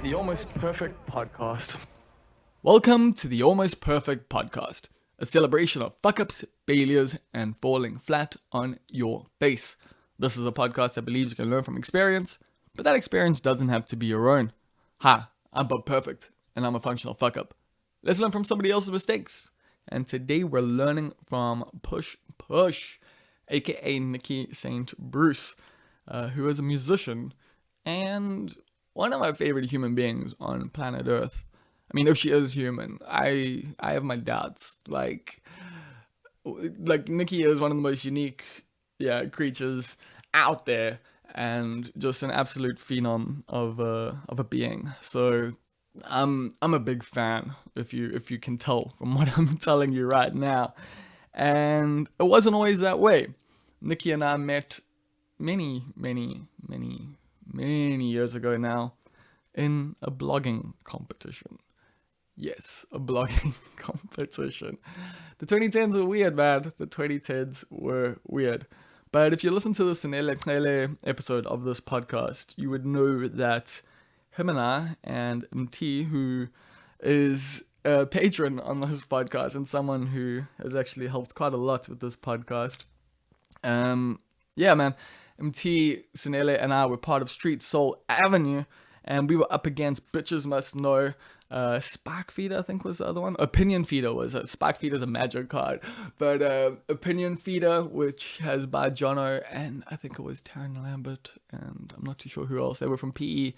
the Almost Perfect Podcast. Welcome to the Almost Perfect Podcast, a celebration of fuck-ups, failures, and falling flat on your face. This is a podcast that believes you can learn from experience, but that experience doesn't have to be your own. Hi, I'm Bob Perfect, and I'm a functional fuck-up. Let's learn from somebody else's mistakes. And today we're learning from Push, aka Nicci St Bruce, who is a musician and one of my favorite human beings on planet Earth. I mean, if she is human, I have my doubts. Like Nicci is one of the most unique, creatures out there, and just an absolute phenom of a being. So I'm a big fan, if you can tell from what I'm telling you right now. And it wasn't always that way. Nicci and I met many years ago now in a blogging competition. Yes, a blogging competition. The 2010s were weird, man. The 2010s were weird. But if you listen to the Sinele episode of this podcast, you would know that him and I and MT, who is a patron on this podcast and someone who has actually helped quite a lot with this podcast. Yeah, man. MT, Sinele, and I were part of Street Soul Avenue, and we were up against Bitches Must Know. Spark Feeder, I think, was the other one. Opinion Feeder was it. Spark Feeder's a magic card. But Opinion Feeder, which has by Jono, and I think it was Taryn Lambert, and I'm not too sure who else. They were from PE.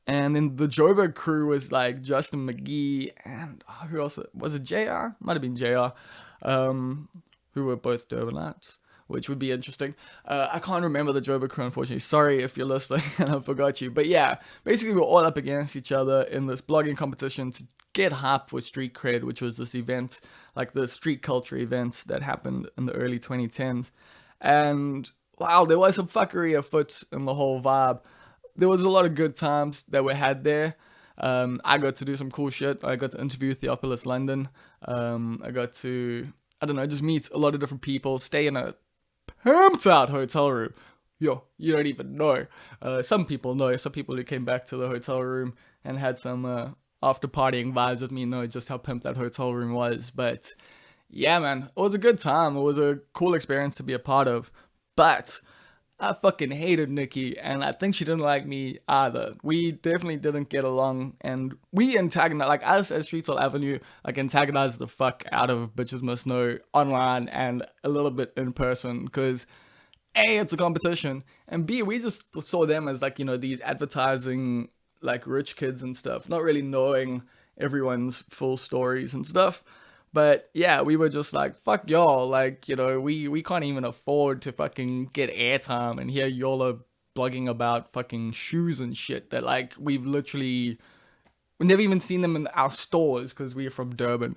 And then the Joburg crew was like Justin McGee, and who else? Was it JR? Might have been JR. Who were both Durbanites, which would be interesting. I can't remember the Joburg crew, unfortunately. Sorry if you're listening and I forgot you. But yeah, basically we're all up against each other in this blogging competition to get hype for Street Cred, which was this event, like the street culture event that happened in the early 2010s. And wow, there was some fuckery afoot in the whole vibe. There was a lot of good times that were had there. I got to do some cool shit. I got to interview Theophilus London. I got to, I don't know, just meet a lot of different people, stay in a pimped out hotel room. Yo, you don't even know. Some people know. Some people who came back to the hotel room and had some after partying vibes with me know just how pimped that hotel room was. But yeah, man, it was a good time. It was a cool experience to be a part of. But I fucking hated Nicci, and I think she didn't like me either. We definitely didn't get along, and we antagonized, like us as Street Soul Avenue, like antagonized the fuck out of Bitches Must Know online and a little bit in person, because A, it's a competition, and B, we just saw them as like, you know, these advertising, like rich kids and stuff, not really knowing everyone's full stories and stuff. But yeah, we were just like, fuck y'all, like, you know, we can't even afford to fucking get airtime, and here y'all are blogging about fucking shoes and shit that like we've never even seen them in our stores because we're from Durban.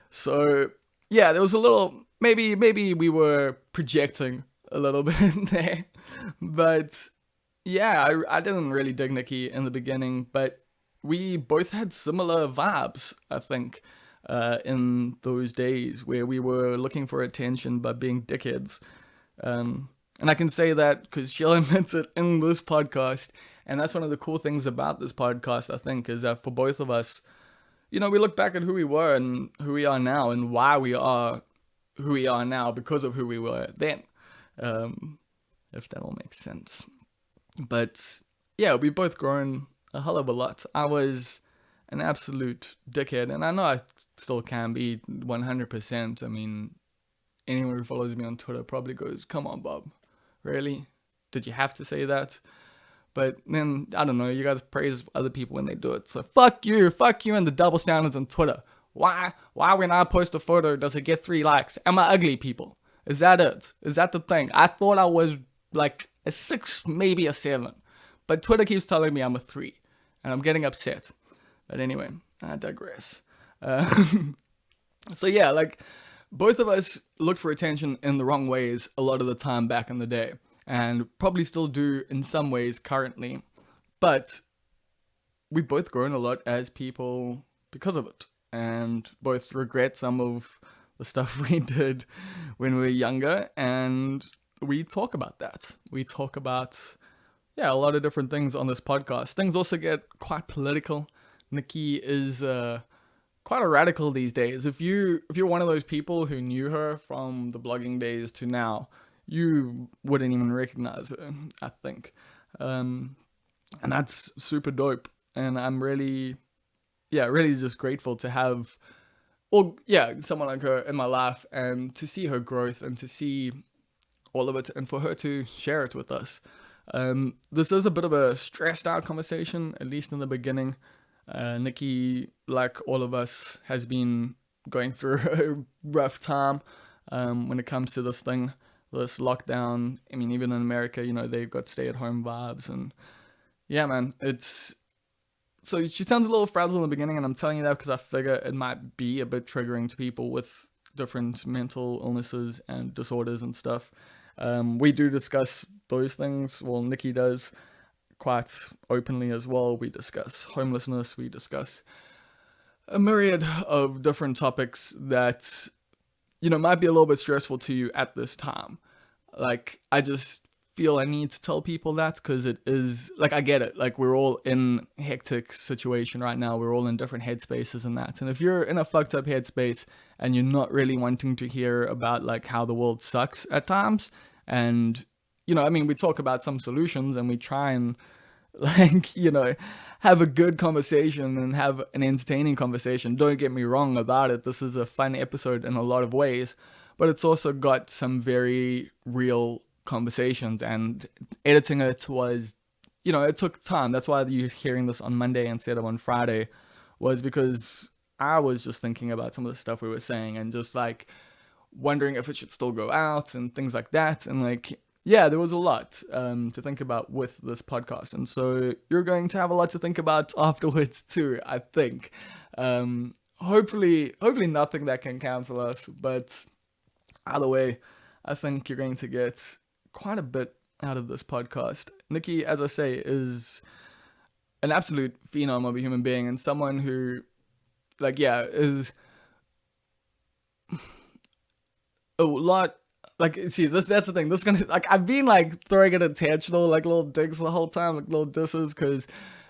So yeah, there was a little, maybe we were projecting a little bit there. But yeah, I didn't really dig Nicci in the beginning, but we both had similar vibes, I think. In those days where we were looking for attention by being dickheads. And I can say that because she'll admit it in this podcast. And that's one of the cool things about this podcast, I think, is that for both of us, you know, we look back at who we were and who we are now and why we are who we are now because of who we were then. If that all makes sense. But yeah, we've both grown a hell of a lot. I was an absolute dickhead, and I know I still can be 100%. I mean, anyone who follows me on Twitter probably goes, come on, Bob, really? Did you have to say that? But then, I don't know, you guys praise other people when they do it, so fuck you and the double standards on Twitter. Why when I post a photo does it get 3 likes? Am I ugly, people? Is that it? Is that the thing? I thought I was like a 6, maybe a 7, but Twitter keeps telling me I'm a 3, and I'm getting upset. But anyway, I digress. So yeah, like both of us looked for attention in the wrong ways a lot of the time back in the day, and probably still do in some ways currently. But we both grown a lot as people because of it, and both regret some of the stuff we did when we were younger, and we talk about that. We talk about yeah, a lot of different things on this podcast. Things also get quite political. Nicci is quite a radical these days. If you're one of those people who knew her from the blogging days to now, you wouldn't even recognize her, I think. Um, and that's super dope. And I'm really, yeah, really just grateful to have, well, yeah, someone like her in my life and to see her growth and to see all of it and for her to share it with us. This is a bit of a stressed out conversation, at least in the beginning. Nicci, like all of us, has been going through a rough time when it comes to this thing, this lockdown. I mean, even in America, they've got stay-at-home vibes, and yeah, man, it's so she sounds a little frazzled in the beginning, and I'm telling you that because I figure it might be a bit triggering to people with different mental illnesses and disorders and stuff. We do discuss those things. Well, Nicci does quite openly as well. We discuss homelessness. We discuss a myriad of different topics that might be a little bit stressful to you at this time. Like, I just feel I need to tell people that because it is, like, I get it. Like, we're all in a hectic situation right now. We're all in different headspaces and that. And if you're in a fucked up headspace and you're not really wanting to hear about, like, how the world sucks at times, and, I mean, we talk about some solutions and we try and, like, have a good conversation and have an entertaining conversation. Don't get me wrong about it. This is a fun episode in a lot of ways, but it's also got some very real conversations, and editing it was, it took time. That's why you're hearing this on Monday instead of on Friday, was because I was just thinking about some of the stuff we were saying and just like wondering if it should still go out and things like that. And like, yeah, there was a lot to think about with this podcast. And so you're going to have a lot to think about afterwards too, I think. Hopefully nothing that can cancel us, but either way, I think you're going to get quite a bit out of this podcast. Nicci, as I say, is an absolute phenom of a human being and someone who, like, yeah, is a lot. Like, see, that's the thing. This is gonna, like, I've been like throwing it intentional, like little digs the whole time, like little disses, because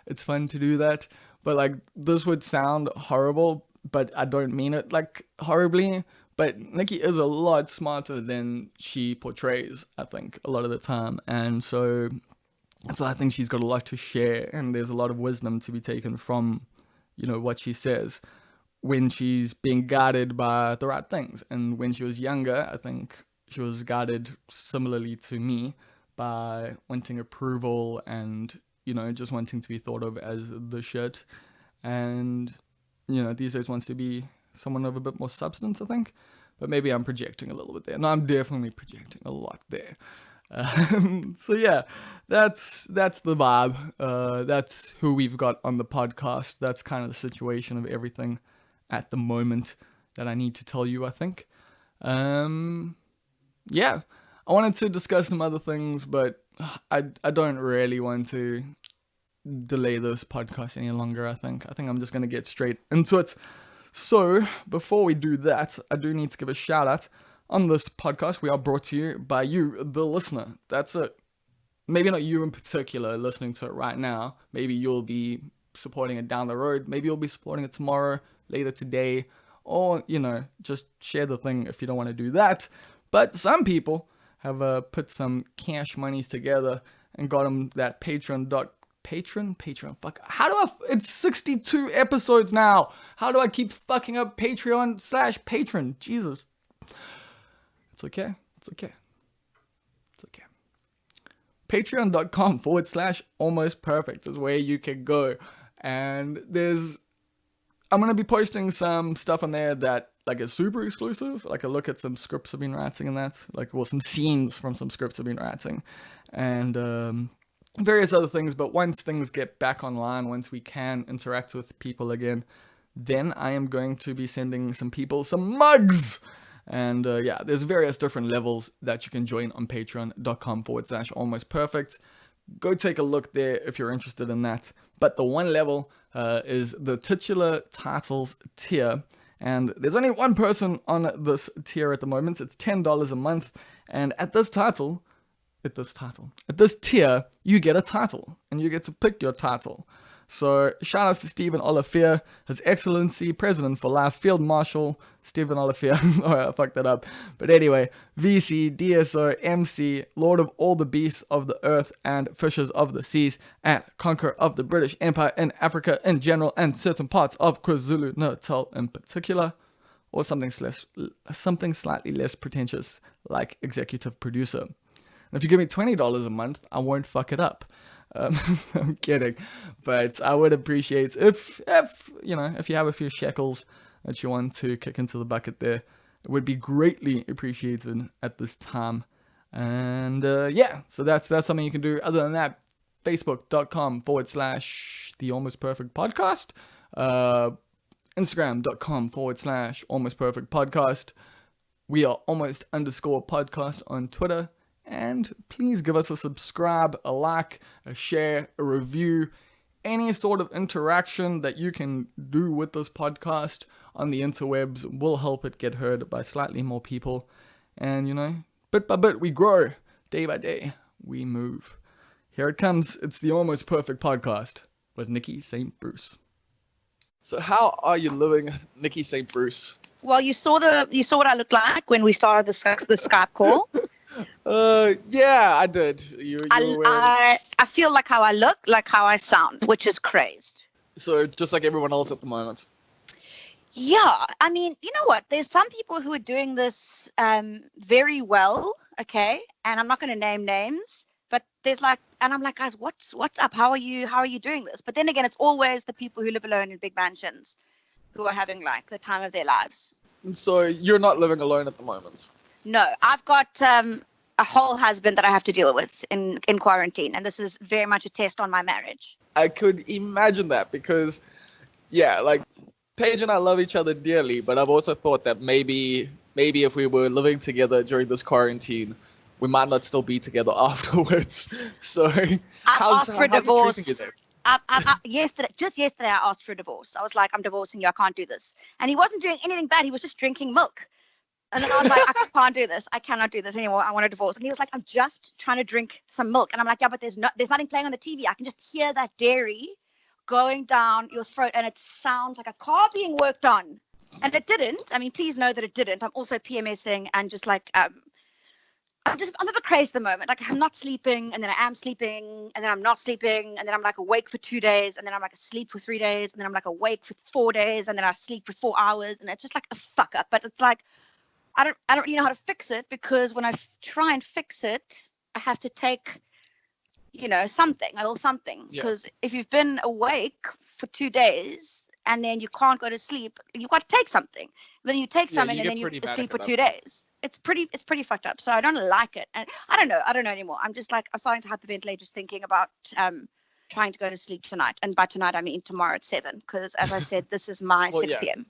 it's fun to do that. But like, this would sound horrible, but I don't mean it like horribly. But Nicci is a lot smarter than she portrays, I think, a lot of the time. And so I think she's got a lot to share, and there's a lot of wisdom to be taken from, what she says when she's being guided by the right things. And when she was younger, I think she was guided similarly to me by wanting approval and, just wanting to be thought of as the shit. And, these days wants to be someone of a bit more substance, I think. But maybe I'm projecting a little bit there. No, I'm definitely projecting a lot there. So yeah, that's the vibe. That's who we've got on the podcast. That's kind of the situation of everything at the moment that I need to tell you, I think. Yeah, I wanted to discuss some other things, but I don't really want to delay this podcast any longer. I think I'm just going to get straight into it. So, before we do that, I do need to give a shout out. On this podcast, we are brought to you by you, the listener. That's it. Maybe not you in particular listening to it right now. Maybe you'll be supporting it down the road. Maybe you'll be supporting it tomorrow, later today, or, just share the thing if you don't want to do that. But some people have put some cash monies together and got them that Patreon, fuck, it's 62 episodes now. How do I keep fucking up Patreon/patron? Jesus. It's okay. Patreon.com/almost perfect is where you can go. And I'm going to be posting some stuff on there that like is super exclusive. Like a look at some scripts I've been writing and that. Like, well, some scenes from some scripts I've been writing. And, various other things. But once things get back online, once we can interact with people again, then I am going to be sending some people some mugs. And yeah, there's various different levels that you can join on patreon.com/almost perfect. Go take a look there if you're interested in that. But the one level is the titular titles tier. And there's only one person on this tier at the moment. It's $10 a month. And at this title, at this title. At this tier, you get a title, and you get to pick your title. So shout out to Stephen Olivier, His Excellency, President for Life, Field Marshal Stephen Olivier. Oh, I fucked that up. But anyway, VC, DSO, MC, Lord of all the beasts of the earth and fishes of the seas, and conqueror of the British Empire in Africa in general and certain parts of KwaZulu-Natal in particular, or something slightly less pretentious like executive producer. And if you give me $20 a month, I won't fuck it up. I'm kidding, but I would appreciate if you have a few shekels that you want to kick into the bucket there. It would be greatly appreciated at this time. And so that's something you can do. Other than that, facebook.com/the Almost Perfect Podcast, Instagram.com/Almost Perfect Podcast. We are almost_podcast on Twitter. And please give us a subscribe, a like, a share, a review, any sort of interaction that you can do with this podcast on the interwebs will help it get heard by slightly more people. And, bit by bit, we grow. Day by day, we move. Here it comes. It's the Almost Perfect Podcast with Nicci St Bruce. So how are you living, Nicci St Bruce? Well, you saw what I looked like when we started the Skype call. Yeah, I did. I feel like how I look, like how I sound, which is crazed. So just like everyone else at the moment. Yeah, I mean, you know what? There's some people who are doing this very well, okay? And I'm not going to name names, but and I'm like, guys, what's up? How are you doing this? But then again, it's always the people who live alone in big mansions who are having like the time of their lives. So you're not living alone at the moment? No, I've got a whole husband that I have to deal with in quarantine, and this is very much a test on my marriage. I could imagine that because, yeah, like Paige and I love each other dearly, but I've also thought that maybe if we were living together during this quarantine, we might not still be together afterwards. So how's he treating you there? Yesterday, I asked for a divorce. I was like, I'm divorcing you. I can't do this. And he wasn't doing anything bad. He was just drinking milk. And then I was like, I can't do this. I cannot do this anymore. I want a divorce. And he was like, I'm just trying to drink some milk. And I'm like, yeah, but there's nothing playing on the TV. I can just hear that dairy going down your throat. And it sounds like a car being worked on. And it didn't. I mean, please know that it didn't. I'm also PMSing and just like, I'm a bit crazy at the moment. Like I'm not sleeping, and then I am sleeping, and then I'm not sleeping, and then I'm like awake for 2 days, and then I'm like asleep for 3 days, and then I'm like awake for 4 days, and then I sleep for 4 hours, and it's just like a fuck up. But it's like I don't really know how to fix it, because when I try and fix it, I have to take something, a little something, because if you've been awake for 2 days and then you can't go to sleep, you've got to take something. But then you take something and then you sleep for 2 days. It's pretty fucked up. So I don't like it. And I don't know anymore. I'm just like, I'm starting to hyperventilate just thinking about trying to go to sleep tonight. And by tonight, I mean tomorrow at 7, because as I said, this is my 6 p.m.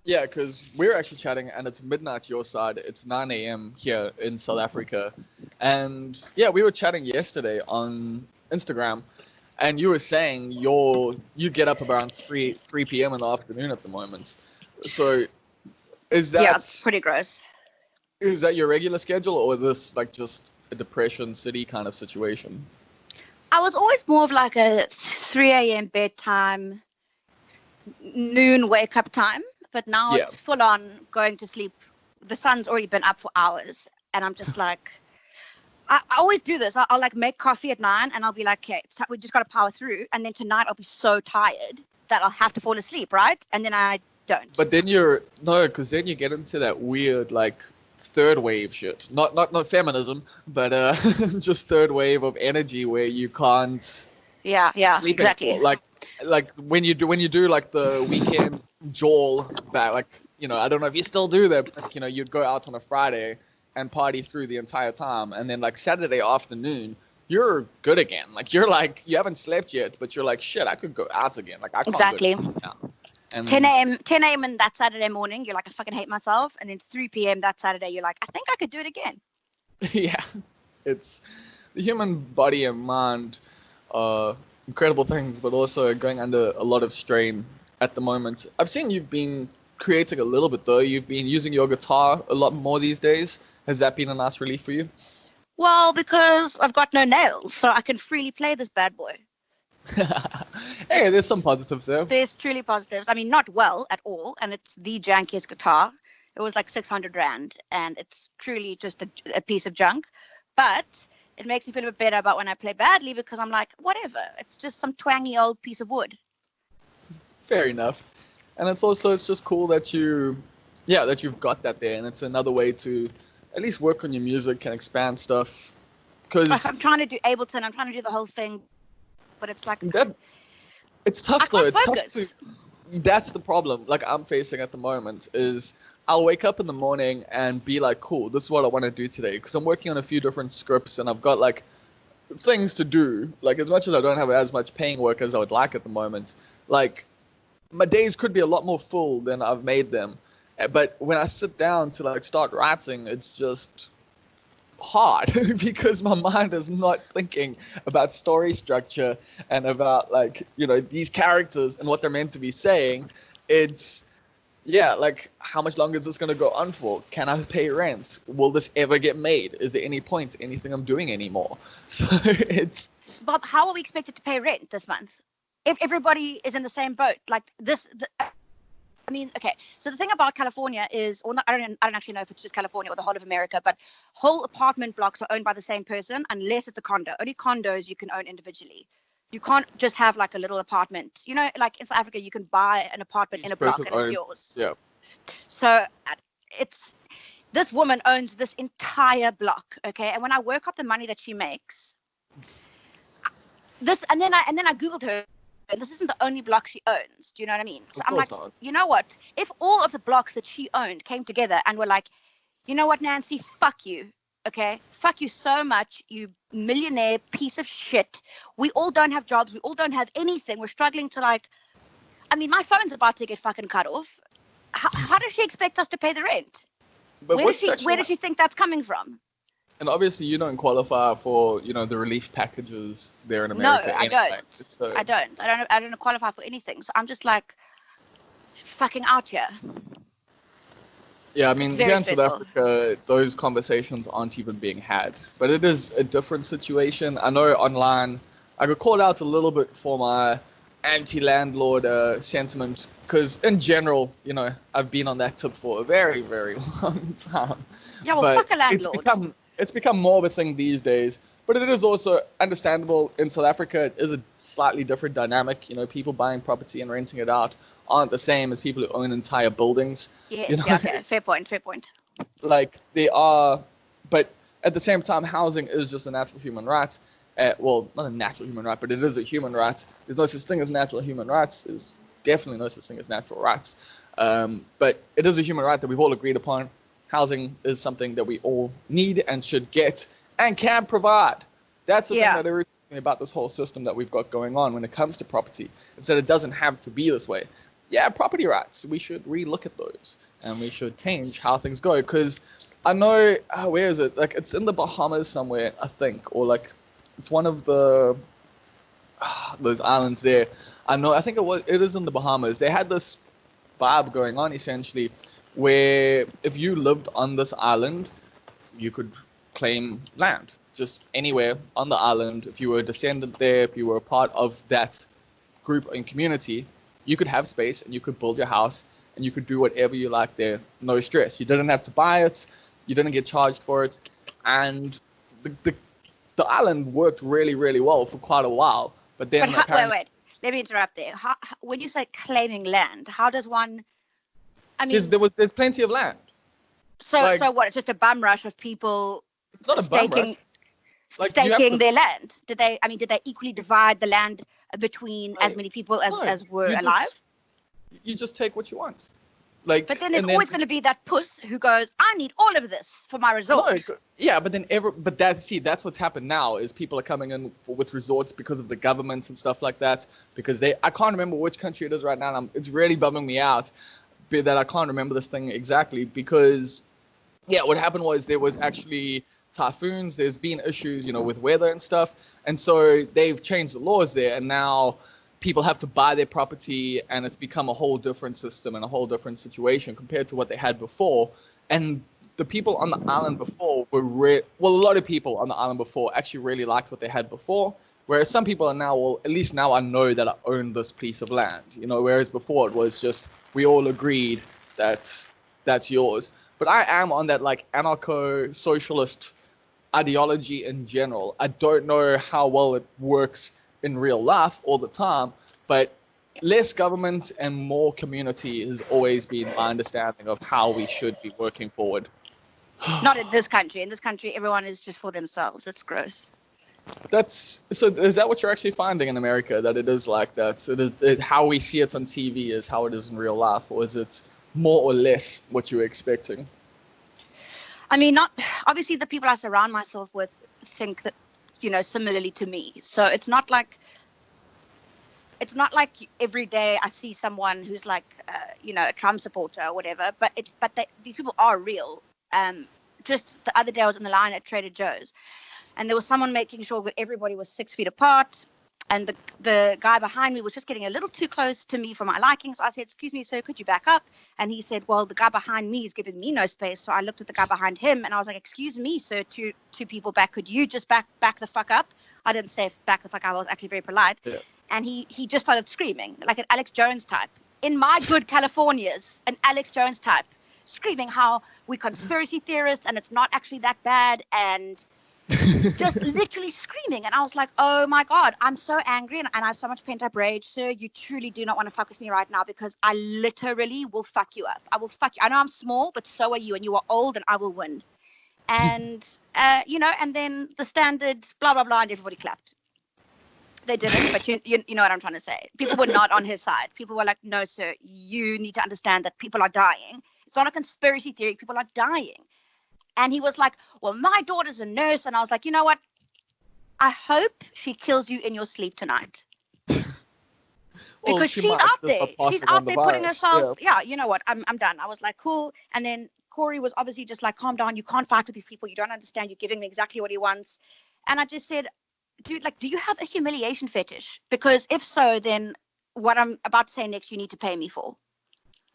Yeah, because we're actually chatting and it's midnight your side. It's 9 a.m. here in South Africa. And yeah, we were chatting yesterday on Instagram, and you were saying you get up around 3 p.m. in the afternoon at the moment. So is that... Yeah, it's pretty gross. Is that your regular schedule, or this like just a Depression City kind of situation? I was always more of like a 3 a.m. bedtime, noon wake up time. But now it's full on going to sleep. The sun's already been up for hours. And I'm just like, I always do this. I'll like make coffee at 9 and I'll be like, okay, so we just got to power through. And then tonight I'll be so tired that I'll have to fall asleep, right? And then I don't. But then because then you get into that weird like third wave shit. Not feminism, but just third wave of energy where you can't sleep exactly. Anymore. Like when you do like the weekend jawl back, like I don't know if you still do that, but you'd go out on a Friday and party through the entire time, and then like Saturday afternoon you're good again. Like you're like, you haven't slept yet, but you're like, shit, I could go out again. Like I can't exactly. go to sleep now. And 10 a.m. and that Saturday morning you're like, I fucking hate myself. And then 3 p.m. that Saturday you're like, I think I could do it again. Yeah, it's the human body and mind are incredible things, but also going under a lot of strain at the moment. I've seen you've been creating a little bit though. You've been using your guitar a lot more these days. Has that been a nice relief for you? Well, because I've got no nails, so I can freely play this bad boy. Hey, there's some positives there. There's truly positives. I mean, not well at all, and it's the jankiest guitar. It was like 600 rand, and it's truly just a piece of junk. But it makes me feel a bit better about when I play badly, because I'm like, whatever. It's just some twangy old piece of wood. Fair enough. And it's just cool that that you've got that there, and it's another way to at least work on your music and expand stuff. Because I'm trying to do Ableton, I'm trying to do the whole thing, but it's like it's tough I though. can't It's focus. tough to. That's the problem. Like I'm facing at the moment is I'll wake up in the morning and be like, cool, this is what I want to do today, because I'm working on a few different scripts and I've got like things to do. Like as much as I don't have as much paying work as I would like at the moment, like my days could be a lot more full than I've made them. But when I sit down to like start writing, it's just hard because my mind is not thinking about story structure and about like these characters and what they're meant to be saying. It's like how much longer is this going to go on for? Can I pay rent? Will this ever get made? Is there any point to anything I'm doing anymore? So it's Bob, how are we expected to pay rent this month if everybody is in the same boat like this? I mean, okay, so the thing about California is, or not, I don't actually know if it's just California or the whole of America, but whole apartment blocks are owned by the same person unless it's a condo. Only condos you can own individually. You can't just have like a little apartment. Like in South Africa, you can buy an apartment in a block and it's yours. Yeah. So this woman owns this entire block, okay? And when I work out the money that she makes, and then I Googled her, and this isn't the only block she owns. Do you know what I mean? So I'm like, you know what? If all of the blocks that she owned came together and were like, you know what, Nancy, fuck you, okay? Fuck you so much, you millionaire piece of shit. We all don't have jobs. We all don't have anything. We're struggling to my phone's about to get fucking cut off. How does she expect us to pay the rent? But where does she think that's coming from? And obviously you don't qualify for, the relief packages there in America. No, I anyway. don't. So, I don't qualify for anything. So I'm just like fucking out here. Yeah, I mean, here in South stressful. Africa, those conversations aren't even being had. But it is a different situation. I know online, I got called out a little bit for my anti-landlord sentiment, because in general, I've been on that tip for a very, very long time. Yeah, well, but fuck a landlord. It's become more of a thing these days. But it is also understandable in South Africa. It is a slightly different dynamic. People buying property and renting it out aren't the same as people who own entire buildings. Yes, yeah, okay. Fair point. Like they are, but at the same time, housing is just a natural human right. Well, not a natural human right, but it is a human right. There's no such thing as natural human rights. There's definitely no such thing as natural rights. But it is a human right that we've all agreed upon. Housing is something that we all need and should get and can provide. That's the thing that irritates me about this whole system that we've got going on when it comes to property. It's that it doesn't have to be this way. Yeah, property rights, we should relook at those and we should change how things go. Because I know, where is it? Like, it's in the Bahamas somewhere, I think, or like, it's one of the those islands there. I think it is in the Bahamas. They had this vibe going on essentially, where if you lived on this island, you could claim land just anywhere on the island. If you were a descendant there, if you were a part of that group and community, you could have space and you could build your house and you could do whatever you like there. No stress. You didn't have to buy it. You didn't get charged for it. And the island worked really, really well for quite a while. But then wait. Let me interrupt there. When you say claiming land, how does one? I mean, there's plenty of land. So what? It's just a bum rush of people. It's not a bum rush. Staking their land. Did they equally divide the land between as many people as were alive? You just take what you want. But then there's always going to be that puss who goes, I need all of this for my resort. No, yeah, but that's what's happened now is people are coming in with resorts because of the governments and stuff like that. Because I can't remember which country it is right now. And it's really bumming me out that I can't remember this thing exactly. Because what happened was there was actually typhoons. There's been issues, with weather and stuff. And so they've changed the laws there, and now people have to buy their property, and it's become a whole different system and a whole different situation compared to what they had before. And the people on the island before were a lot of people on the island before actually really liked what they had before, whereas some people are now, well, at least now I know that I own this piece of land, you know, whereas before it was just we all agreed that that's yours. But I am on that like anarcho-socialist ideology in general. I don't know how well it works in real life all the time, but less government and more community has always been my understanding of how we should be working forward. Not in this country. In this country, everyone is just for themselves. It's gross. So is that what you're actually finding in America, that it is like that? So how we see it on TV is how it is in real life, or is it more or less what you were expecting? I mean, not obviously the people I surround myself with think that, you know, similarly to me. So it's not like every day I see someone who's like, you know, a Trump supporter or whatever. But these people are real. Just the other day I was in the line at Trader Joe's, and there was someone making sure that everybody was 6 feet apart. And the guy behind me was just getting a little too close to me for my liking. So I said, "Excuse me, sir, could you back up?" And he said, "Well, the guy behind me is giving me no space." So I looked at the guy behind him and I was like, "Excuse me, sir, two people back. Could you just back the fuck up?" I didn't say back the fuck up. I was actually very polite. Yeah. And he just started screaming like an Alex Jones type. In my good Californias, an Alex Jones type, screaming how we conspiracy theorists and it's not actually that bad, and just literally screaming. And I was like, oh my God, I'm so angry and I have so much pent up rage. Sir, you truly do not want to fuck with me right now, because I literally will fuck you up. I will fuck you. I know I'm small, but so are you, and you are old, and I will win. And, you know, and then the standard blah, blah, blah, and everybody clapped. They didn't, but you know what I'm trying to say. People were not on his side. People were like, no, sir, you need to understand that people are dying. It's not a conspiracy theory. People are dying. And he was like, well, my daughter's a nurse. And I was like, you know what? I hope she kills you in your sleep tonight. Well, because she's out there. She's out there putting herself. Yeah, you know what? I'm done. I was like, cool. And then Corey was obviously just like, calm down. You can't fight with these people. You don't understand. You're giving me exactly what he wants. And I just said, dude, like, do you have a humiliation fetish? Because if so, then what I'm about to say next, you need to pay me for.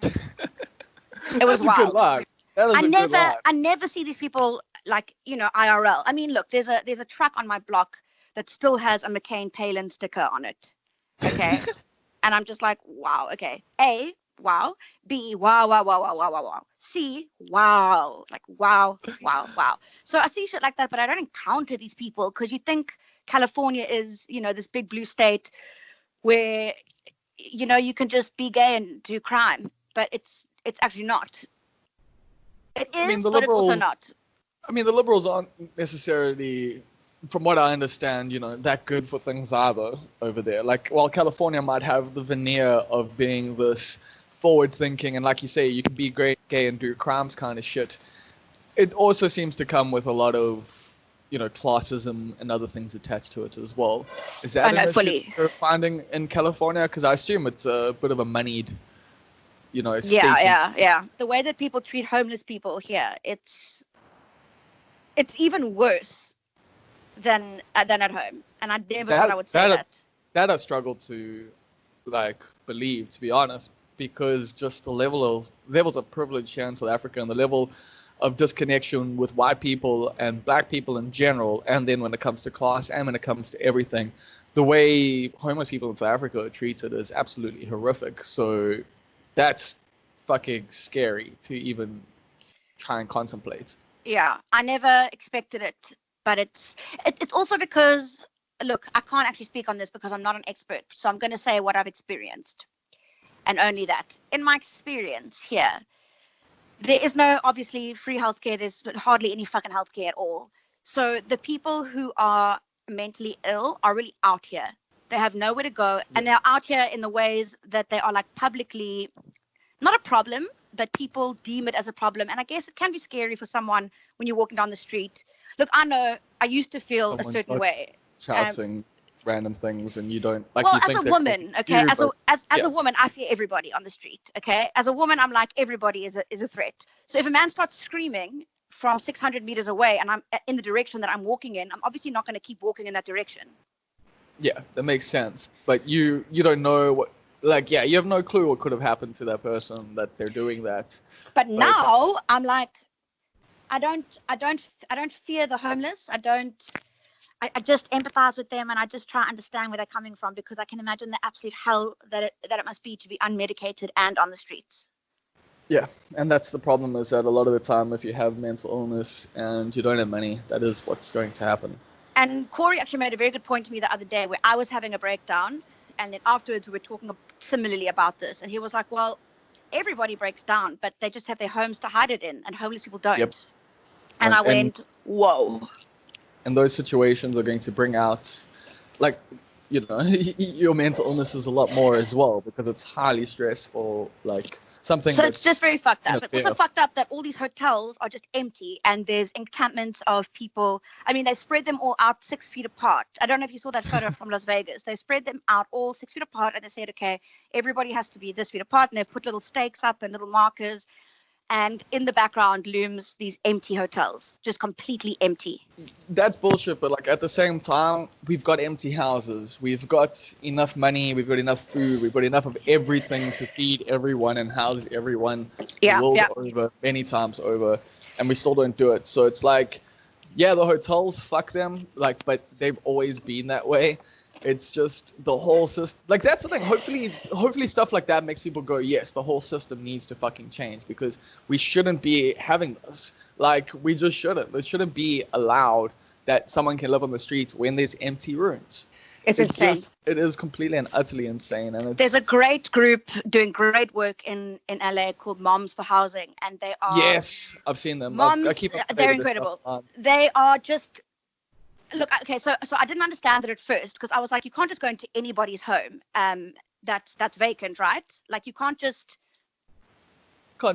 It was wild. Good line. I never see these people like, you know, IRL. I mean, look, there's a truck on my block that still has a McCain Palin sticker on it. Okay. And I'm just like, wow, okay. A, wow. B, wow, wow, wow, wow, wow, wow, wow. C, wow. Like, wow, wow, wow. So I see shit like that, but I don't encounter these people, because you think California is, you know, this big blue state where, you know, you can just be gay and do crime. But it's actually not. It is, but it's also not. I mean, the liberals aren't necessarily, from what I understand, you know, that good for things either over there. Like, while California might have the veneer of being this forward-thinking, and like you say, you can be great gay and do crimes kind of shit, it also seems to come with a lot of, you know, classism and other things attached to it as well. Is that an issue you're finding in California? Because I assume it's a bit of a moneyed, you know, yeah. The way that people treat homeless people here, it's even worse than at home. And I never thought I would say that. That I struggle to like believe, to be honest, because just the levels of privilege here in South Africa, and the level of disconnection with white people and black people in general, and then when it comes to class and when it comes to everything, the way homeless people in South Africa are treated is absolutely horrific. So that's fucking scary to even try and contemplate. Yeah, I never expected it, but it's also because, look, I can't actually speak on this because I'm not an expert, so I'm going to say what I've experienced, and only that. In my experience here, there is no, obviously, free healthcare. There's hardly any fucking healthcare at all. So the people who are mentally ill are really out here. They have nowhere to go, and they're out here in the ways that they are like publicly not a problem, but people deem it as a problem. And I guess it can be scary for someone when you're walking down the street. Look, I know I used to feel a certain way. Shouting random things, and you don't like. Well, you as a woman, okay, as a woman, I fear everybody on the street. Okay, as a woman, I'm like, everybody is a threat. So if a man starts screaming from 600 meters away, and I'm in the direction that I'm walking in, I'm obviously not going to keep walking in that direction. Yeah, that makes sense. But you don't know what. Like, yeah, you have no clue what could have happened to that person that they're doing that. But now I'm like, I don't fear the homeless. I just empathize with them, and I just try to understand where they're coming from, because I can imagine the absolute hell that it must be to be unmedicated and on the streets. Yeah, and that's the problem, is that a lot of the time if you have mental illness and you don't have money, that is what's going to happen. And Corey actually made a very good point to me the other day, where I was having a breakdown, and then afterwards we were talking similarly about this, and he was like, well, everybody breaks down, but they just have their homes to hide it in, and homeless people don't. Yep. And I went, whoa. And those situations are going to bring out, like, you know, your mental illness is a lot more as well, because it's highly stressful, like something. So it's just very fucked up. It's also fucked up that all these hotels are just empty, and there's encampments of people. I mean, they've spread them all out 6 feet apart. I don't know if you saw that photo from Las Vegas. They spread them out all 6 feet apart, and they said, okay, everybody has to be this feet apart, and they've put little stakes up and little markers. And in the background looms these empty hotels, just completely empty. That's bullshit, but like at the same time, we've got empty houses. We've got enough money, we've got enough food, we've got enough of everything to feed everyone and house everyone the world over, many times over, and we still don't do it. So it's like, yeah, the hotels, fuck them, like, but they've always been that way. It's just the whole system. Like, that's the thing. Hopefully stuff like that makes people go, yes, the whole system needs to fucking change, because we shouldn't be having this. Like, we just shouldn't. It shouldn't be allowed that someone can live on the streets when there's empty rooms. It's insane. It is completely and utterly insane. And there's a great group doing great work in LA called Moms for Housing, and they are. Yes, I've seen them. Moms, I keep they're incredible. They are just. Look, okay, so I didn't understand that at first, because I was like, you can't just go into anybody's home that's vacant, right? Like, you can't just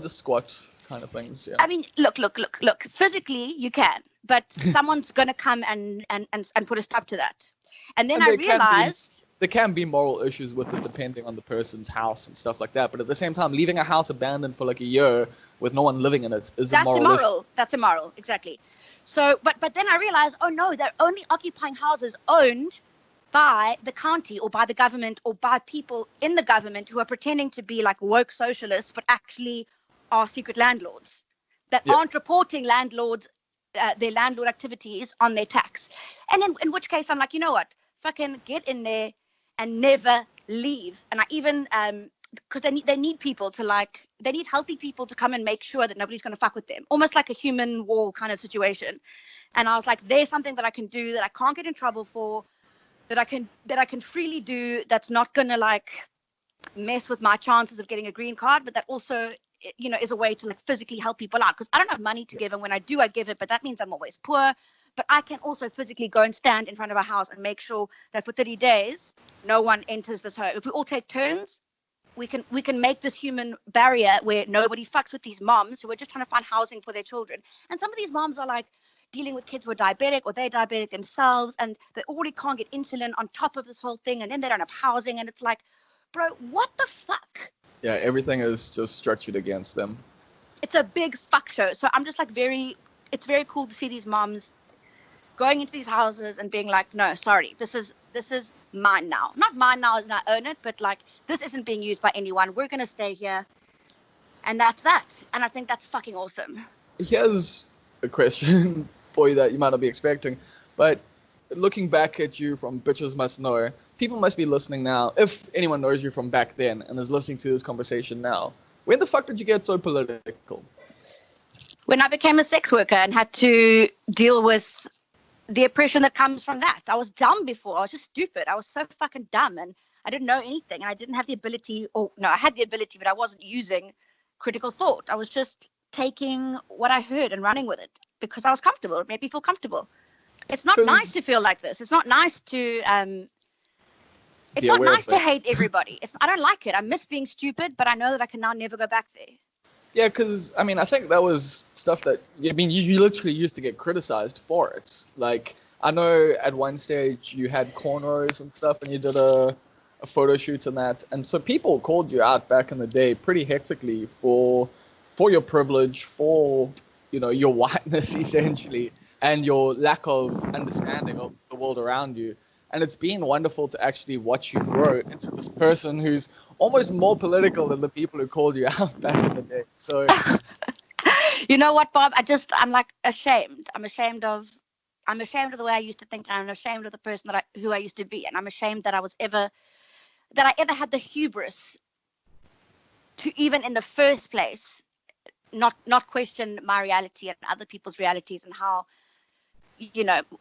squat kind of things. Yeah. I mean, look. Physically, you can, but someone's gonna come and put a stop to that. And then I realized there can be moral issues with it, depending on the person's house and stuff like that. But at the same time, leaving a house abandoned for like a year with no one living in it is immoral. That's immoral, exactly. So, but then I realized, oh no, they're only occupying houses owned by the county or by the government or by people in the government who are pretending to be like woke socialists, but actually are secret landlords that aren't reporting their landlord activities on their tax. And in which case I'm like, you know what, fucking get in there and never leave. And I even, because they need people to they need healthy people to come and make sure that nobody's going to fuck with them, almost like a human wall kind of situation. And I was like, there's something that I can do that I can't get in trouble for, that I can freely do, that's not going to like mess with my chances of getting a green card, but that also, you know, is a way to like physically help people out, because I don't have money to give, and when I do, I give it, but that means I'm always poor. But I can also physically go and stand in front of a house and make sure that for 30 days no one enters this home. If we all take turns, we can make this human barrier where nobody fucks with these moms who are just trying to find housing for their children. And some of these moms are like dealing with kids who are diabetic, or they're diabetic themselves, and they already can't get insulin on top of this whole thing, and then they don't have housing, and it's like, bro, what the fuck? Yeah, everything is just structured against them. It's a big fuck show. So I'm just like it's very cool to see these moms going into these houses and being like, no, sorry, this is mine now. Not mine now as I own it, but like, this isn't being used by anyone. We're going to stay here. And that's that. And I think that's fucking awesome. Here's a question for you that you might not be expecting, but looking back at you from Bitches Must Know, people must be listening now, if anyone knows you from back then and is listening to this conversation now. When the fuck did you get so political? When I became a sex worker and had to deal with the oppression that comes from that. I was dumb before. I was just stupid. I was so fucking dumb, and I didn't know anything, and I didn't have the ability, I had the ability, but I wasn't using critical thought. I was just taking what I heard and running with it because I was comfortable. It made me feel comfortable. It's not nice to feel like this. It's not nice to it's not nice to hate everybody. I don't like it. I miss being stupid, but I know that I can now never go back there. Yeah, because, I mean, I think that was stuff that, I mean, you literally used to get criticized for it. Like, I know at one stage you had cornrows and stuff, and you did a photo shoot and that. And so people called you out back in the day pretty hectically for your privilege, for, you know, your whiteness, essentially, and your lack of understanding of the world around you. And it's been wonderful to actually watch you grow into this person who's almost more political than the people who called you out back in the day. So, You know what, Bob? I'm like ashamed. I'm ashamed of the way I used to think, and I'm ashamed of the person who I used to be, and I'm ashamed that I ever had the hubris to even in the first place not question my reality and other people's realities, and how,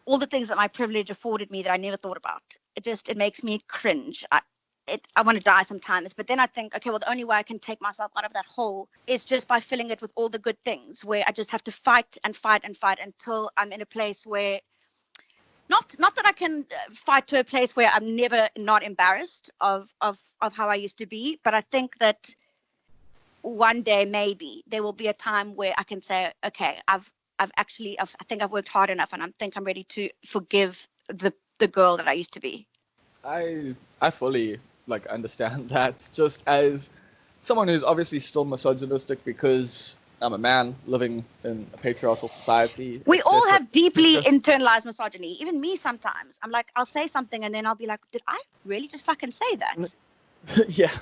all the things that my privilege afforded me that I never thought about. It makes me cringe. I want to die sometimes, but then I think, okay, well, the only way I can take myself out of that hole is just by filling it with all the good things, where I just have to fight and fight and fight until I'm in a place where, not that I can fight to a place where I'm never not embarrassed of how I used to be, but I think that one day maybe there will be a time where I can say, okay, I think I've worked hard enough, and I think I'm ready to forgive the girl that I used to be. I fully understand that, just as someone who's obviously still misogynistic because I'm a man living in a patriarchal society. We all have deeply internalized misogyny. Even me sometimes. I'm like, I'll say something and then I'll be like, did I really just fucking say that? Yeah.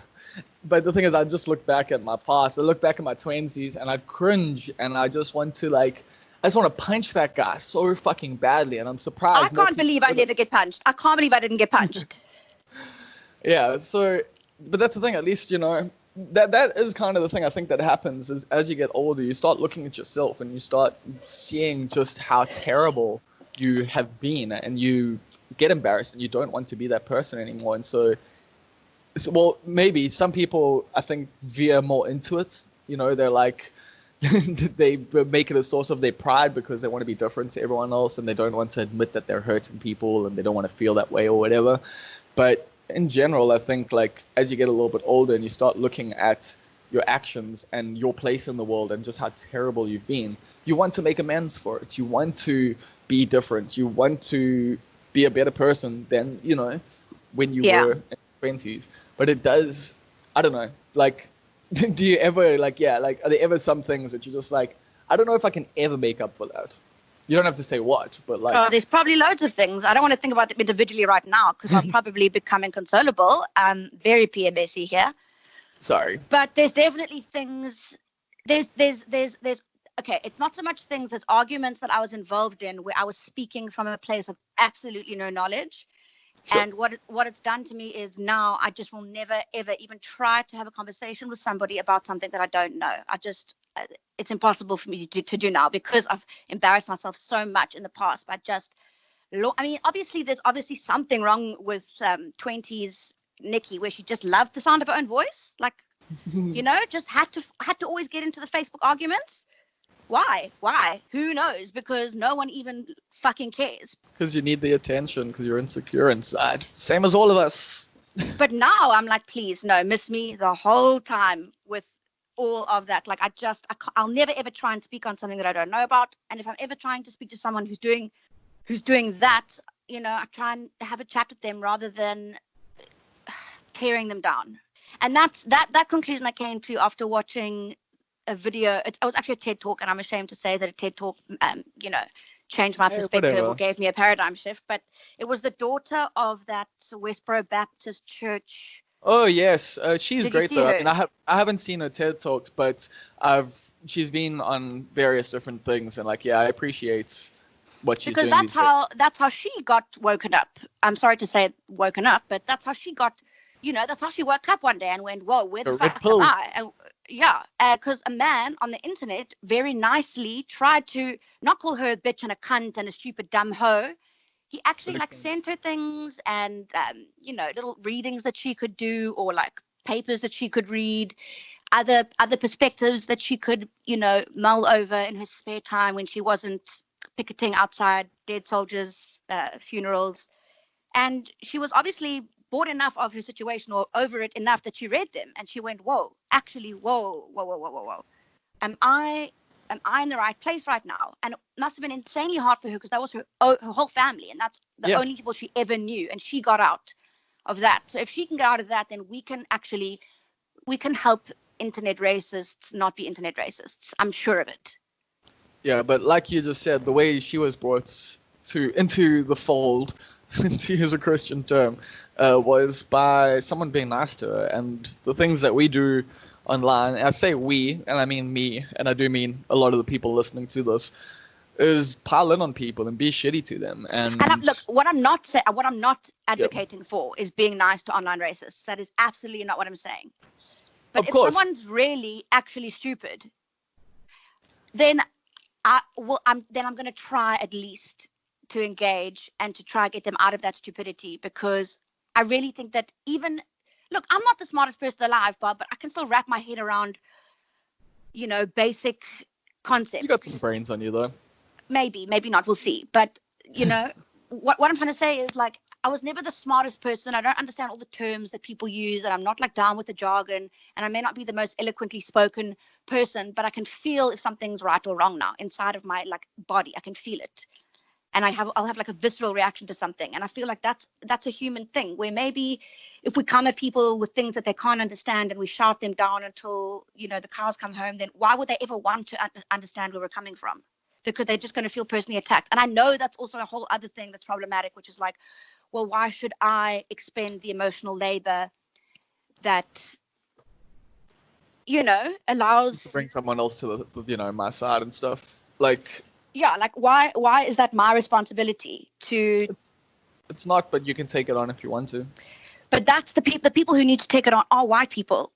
But the thing is, I just look back at my past. I look back at my 20s and I cringe, and I just want to punch that guy so fucking badly, and I'm surprised. I can't believe I never get punched. I can't believe I didn't get punched. Yeah, but that's the thing, at least, that is kind of the thing I think that happens is, as you get older, you start looking at yourself and you start seeing just how terrible you have been, and you get embarrassed and you don't want to be that person anymore. And well, maybe some people, I think, veer more into it. They're like, they make it a source of their pride because they want to be different to everyone else, and they don't want to admit that they're hurting people, and they don't want to feel that way or whatever. But in general, I think, as you get a little bit older and you start looking at your actions and your place in the world and just how terrible you've been, you want to make amends for it. You want to be different. You want to be a better person than, when you were in your 20s. But it does, I don't know, do you ever, are there ever some things that you're just like, I don't know if I can ever make up for that? You don't have to say what, but there's probably loads of things. I don't want to think about them individually right now because I'll probably become inconsolable. Very PMSy here. Sorry. But there's definitely things. There's okay. It's not so much things as arguments that I was involved in where I was speaking from a place of absolutely no knowledge. Sure. And what it's done to me is now I just will never, ever even try to have a conversation with somebody about something that I don't know. It's impossible for me to do now because I've embarrassed myself so much in the past. But obviously, there's obviously something wrong with 20s Nicci, where she just loved the sound of her own voice. Just had to always get into the Facebook arguments. Why? Who knows? Because no one even fucking cares. Because you need the attention, because you're insecure inside. Same as all of us. But now I'm like, please, no, miss me the whole time with all of that. I'll never ever try and speak on something that I don't know about. And if I'm ever trying to speak to someone who's doing that, I try and have a chat with them rather than tearing them down. And that's that conclusion I came to after watching a video. It was actually a TED talk, and I'm ashamed to say that a TED talk, changed my perspective or gave me a paradigm shift. But it was the daughter of that Westboro Baptist Church. Oh yes, she's great though. I haven't seen her TED talks, but she's been on various different things, and I appreciate what she's doing. Because that's how she got woken up. I'm sorry to say woken up, but that's how she got. That's how she woke up one day and went, whoa, where the fuck am I? And because a man on the internet very nicely tried to not call her a bitch and a cunt and a stupid dumb hoe. He actually sent her things and, little readings that she could do, or papers that she could read, other perspectives that she could, mull over in her spare time when she wasn't picketing outside dead soldiers' funerals. And she was obviously bored enough of her situation, or over it enough, that she read them and she went, whoa. Am I in the right place right now? And it must have been insanely hard for her because that was her whole family, and that's the only people she ever knew, and she got out of that. So if she can get out of that, then we can help internet racists not be internet racists. I'm sure of it. Yeah, but like you just said, the way she was brought into the fold, to use a Christian term, was by someone being nice to her. And the things that we do online, and I say we, and I mean me, and I do mean a lot of the people listening to this, is pile in on people and be shitty to them. And look, what I'm not Yep. advocating for is being nice to online racists. That is absolutely not what I'm saying. But Of if course. someone's really actually stupid, then I'm going to try at least to engage and to try to get them out of that stupidity, because I really think that look, I'm not the smartest person alive, Bob, but I can still wrap my head around, basic concepts. You got some brains on you, though. Maybe not. We'll see. But, what I'm trying to say is, like, I was never the smartest person. I don't understand all the terms that people use, and I'm not, like, down with the jargon, and I may not be the most eloquently spoken person, but I can feel if something's right or wrong now inside of my, like, body. I can feel it. And I'll have like a visceral reaction to something. And I feel like that's a human thing, where maybe if we come at people with things that they can't understand and we shout them down until, the cows come home, then why would they ever want to understand where we're coming from? Because they're just going to feel personally attacked. And I know that's also a whole other thing that's problematic, which is like, well, why should I expend the emotional labor that, allows To bring someone else to the my side and stuff. Like, yeah, like why is that my responsibility to? It's not, but you can take it on if you want to. But that's the people who need to take it on are white people.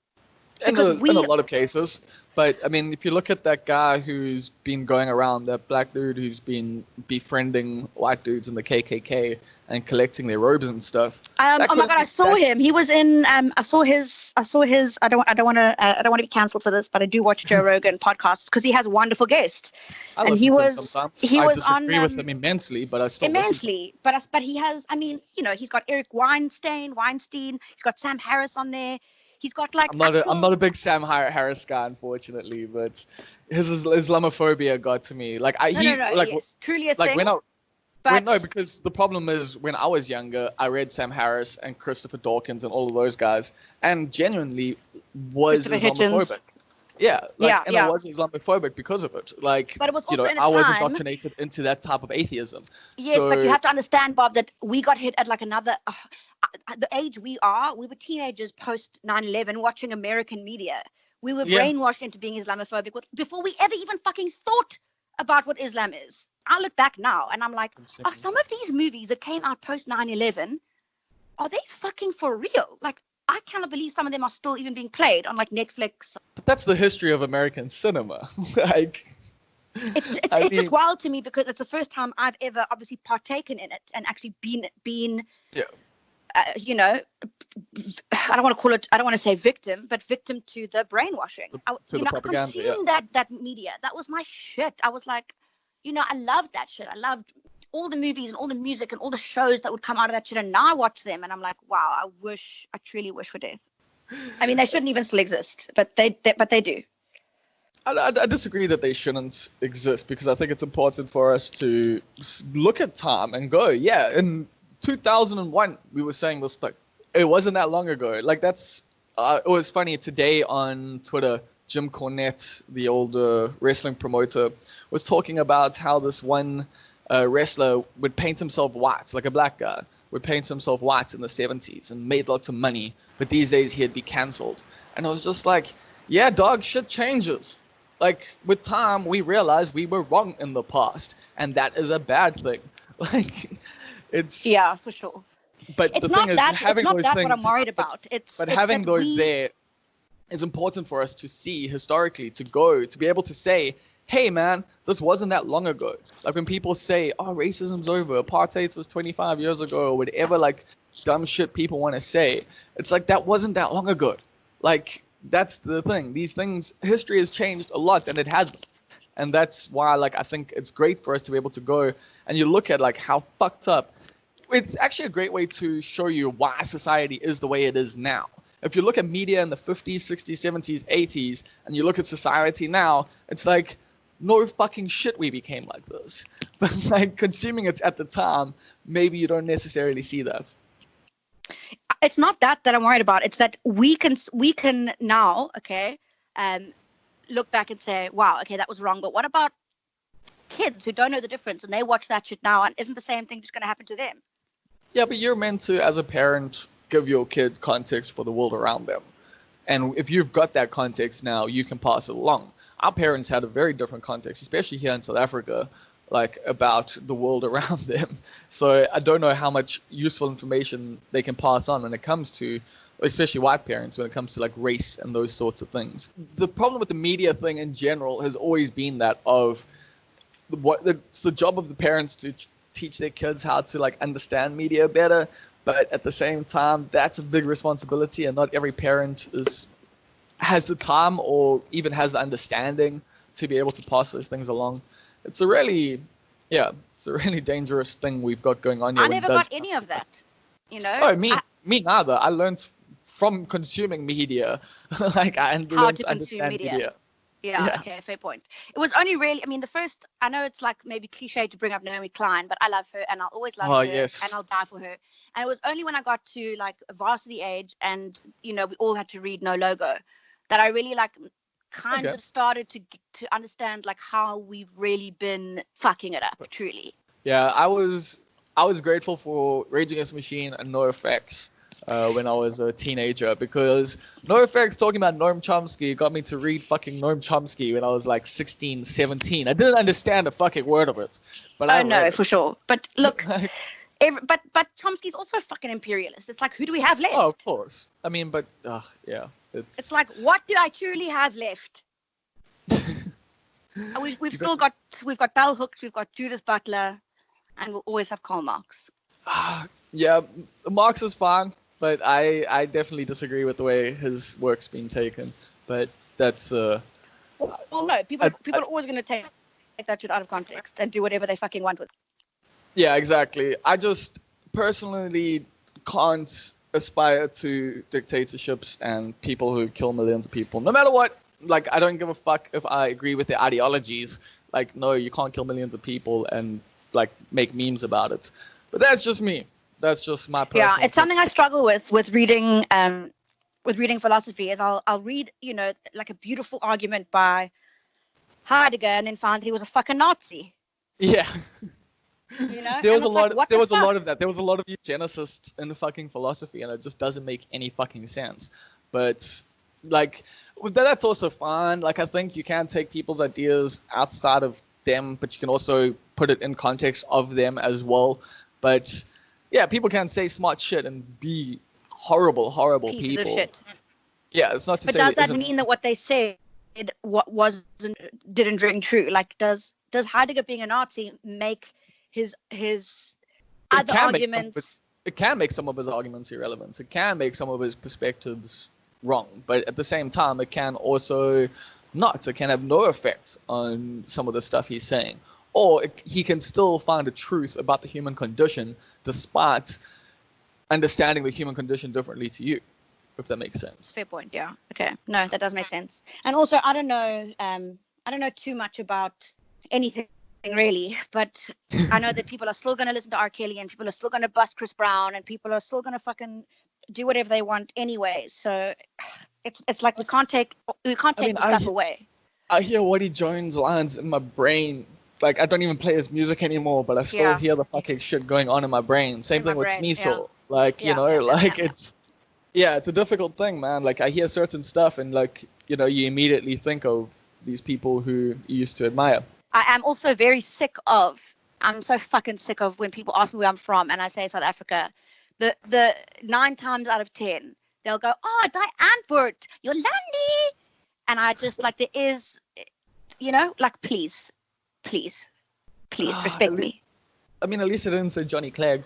In a lot of cases. But, I mean, if you look at that guy who's been going around, that black dude who's been befriending white dudes in the KKK and collecting their robes and stuff. Oh my God, I saw him. He was in. I saw his. I don't want to be cancelled for this, but I do watch Joe Rogan podcasts because he has wonderful guests. I and listen to him sometimes. He was disagree on, with him immensely, but I still immensely. But he has. I mean, he's got Eric Weinstein. He's got Sam Harris on there. He's got like. I'm not a big Sam Harris guy, unfortunately, but his Islamophobia got to me. Like yes, truly a like thing. Because the problem is when I was younger, I read Sam Harris and Christopher Dawkins and all of those guys, and genuinely was Islamophobic. Yeah, I was Islamophobic because of it. Like, but it was also I was indoctrinated into that type of atheism. Yes, but you have to understand, Bob, that we got hit at like another. The age we were teenagers post 9/11 watching American media. We were brainwashed into being Islamophobic before we ever even fucking thought about what Islam is. I look back now and I'm like, some of these movies that came out post 9/11, are they fucking for real? Like, I cannot believe some of them are still even being played on like Netflix. But that's the history of American cinema. Like, it's just wild to me because it's the first time I've ever obviously partaken in it and actually been I don't want to say victim, but victim to the brainwashing. To the propaganda, I consumed that media. That was my shit. I was like, I loved that shit. I loved all the movies and all the music and all the shows that would come out of that shit. And now I watch them and I'm like, wow, I truly wish for death. I mean, they shouldn't even still exist, but they do. I disagree that they shouldn't exist because I think it's important for us to look at time and go, in 2001, we were saying this thing. It wasn't that long ago. Like, that's, it was funny today on Twitter, Jim Cornette, the old wrestling promoter, was talking about how this one wrestler would paint himself white, like a black guy, would paint himself white in the 70s and made lots of money, but these days he'd be cancelled. And I was just like, yeah, dog, shit changes. Like, with time, we realized we were wrong in the past, and that is a bad thing. Like, it's... Yeah, for sure. But it's the thing is, having those things... what I'm worried about. But having those there is important for us to see historically, to be able to say, hey, man, this wasn't that long ago. Like, when people say, oh, racism's over, apartheid was 25 years ago, or whatever, like, dumb shit people want to say, it's like, that wasn't that long ago. Like, that's the thing. These things, history has changed a lot, and it hasn't. And that's why, like, I think it's great for us to be able to go and you look at, like, how fucked up. It's actually a great way to show you why society is the way it is now. If you look at media in the 50s, 60s, 70s, 80s, and you look at society now, it's like, no fucking shit we became like this. But, like, consuming it at the time, maybe you don't necessarily see that. It's not that I'm worried about. It's that we can now, okay, look back and say, wow, okay, that was wrong. But what about kids who don't know the difference, and they watch that shit now, and isn't the same thing just going to happen to them? Yeah, but you're meant to, as a parent, give your kid context for the world around them. And if you've got that context now, you can pass it along. Our parents had a very different context, especially here in South Africa, like about the world around them. So I don't know how much useful information they can pass on when it comes to, especially white parents, when it comes to like race and those sorts of things. The problem with the media thing in general has always been that of it's the job of the parents to teach their kids how to like understand media better, but at the same time, that's a big responsibility, and not every parent has the time or even has the understanding to be able to pass those things along. It's a really dangerous thing we've got going on here. I never got any of that, you know. Oh, me neither. I learned from consuming media, like I learned how to to consume understand media. Yeah, okay, fair point. It was only really, I mean, I know it's like maybe cliche to bring up Naomi Klein, but I love her and I'll always love her yes. and I'll die for her. And it was only when I got to like varsity age and, you know, we all had to read No Logo that I really like kind of started to understand like how we've really been fucking it up, truly. Yeah, I was grateful for Rage Against the Machine and NoFX. When I was a teenager, because NoFX talking about Noam Chomsky got me to read fucking Noam Chomsky when I was like 16, 17. I didn't understand a fucking word of it, but I read it. For sure. But look, but Chomsky's also a fucking imperialist. It's like, who do we have left? Oh, of course. I mean, but yeah, it's like, what do I truly have left? we've still got Bell Hooks, we've got Judith Butler, and we'll always have Karl Marx. Yeah, Marx is fine, but I definitely disagree with the way his work's been taken. But that's well, no, people are always going to take that shit out of context and do whatever they fucking want with it. Yeah, exactly. I just personally can't aspire to dictatorships and people who kill millions of people, no matter what. Like, I don't give a fuck if I agree with their ideologies. Like, no, you can't kill millions of people and like make memes about it. But that's just me. That's just my personal. Yeah, it's something I struggle with reading philosophy. Is I'll read, you know, like a beautiful argument by Heidegger and then find that he was a fucking Nazi. Yeah. You know, there was a lot of that. There was a lot of eugenicists in fucking philosophy, and it just doesn't make any fucking sense. But like, that's also fine. Like, I think you can take people's ideas outside of them, but you can also put it in context of them as well. But yeah, people can say smart shit and be horrible pieces people. Of shit. Yeah, it's not to say. But does that mean that what they said didn't ring true? Like, does Heidegger being a Nazi make his other arguments? It can make some of his arguments irrelevant. It can make some of his perspectives wrong. But at the same time, it can also not. It can have no effect on some of the stuff he's saying. Or he can still find a truth about the human condition despite understanding the human condition differently to you, if that makes sense. Fair point, yeah. Okay. No, that does make sense. And also, I don't know too much about anything really, but I know that people are still going to listen to R. Kelly and people are still going to bust Chris Brown and people are still going to fucking do whatever they want anyway. So it's like we can't take the stuff away. I hear Woody Jones lines in my brain. Like, I don't even play his music anymore, but I still hear the fucking shit going on in my brain. Same thing with Sneasel. Yeah. Like, it's a difficult thing, man. Like, I hear certain stuff and, like, you know, you immediately think of these people who you used to admire. I am also I'm so fucking sick of when people ask me where I'm from and I say South Africa. The 9 times out of 10, they'll go, oh, Antwoord, Yolandi. And I just, like, there is, you know, like, please respect me. I mean, at least I didn't say Johnny Clegg.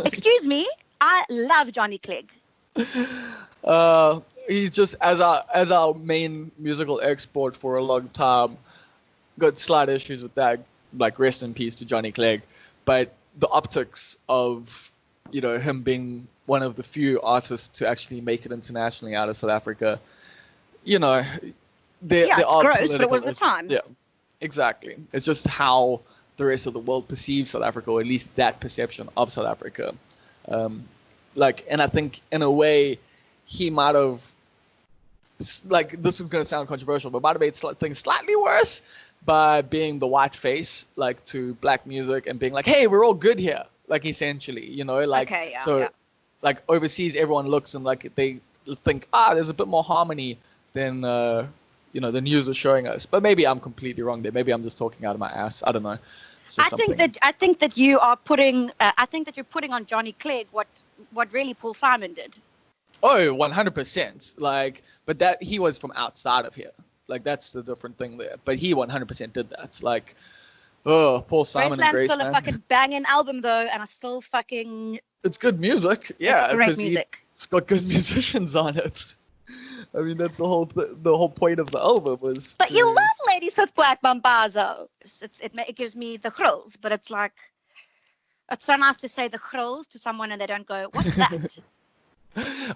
Excuse me, I love Johnny Clegg. He's just, as our main musical export for a long time, got slight issues with that. Like, rest in peace to Johnny Clegg. But the optics of, you know, him being one of the few artists to actually make it internationally out of South Africa, you know, there are gross, but it was the time. Yeah. Exactly. It's just how the rest of the world perceives South Africa, or at least that perception of South Africa. And I think in a way he might have like this is gonna sound controversial, but might have made things slightly worse by being the white face, like to black music and being like, hey, we're all good here, like essentially, like Okay, yeah, so, yeah. like overseas, everyone looks and like they think, there's a bit more harmony than the news is showing us. But maybe I'm completely wrong there. Maybe I'm just talking out of my ass. I don't know. It's just I think that you are putting. I think that you're putting on Johnny Clegg what really Paul Simon did. Oh, 100%. Like, but that he was from outside of here. Like, that's the different thing there. But he 100% did that. Like, Paul Simon and Graceland's still a Graceland. fucking banging album though, and I still fucking. It's good music. Yeah, it's great music. It's got good musicians on it. I mean, that's the whole point of the album was. But you love Ladies with Black Bombazo. It gives me the chills, but it's like, it's so nice to say the chills to someone and they don't go, what's that?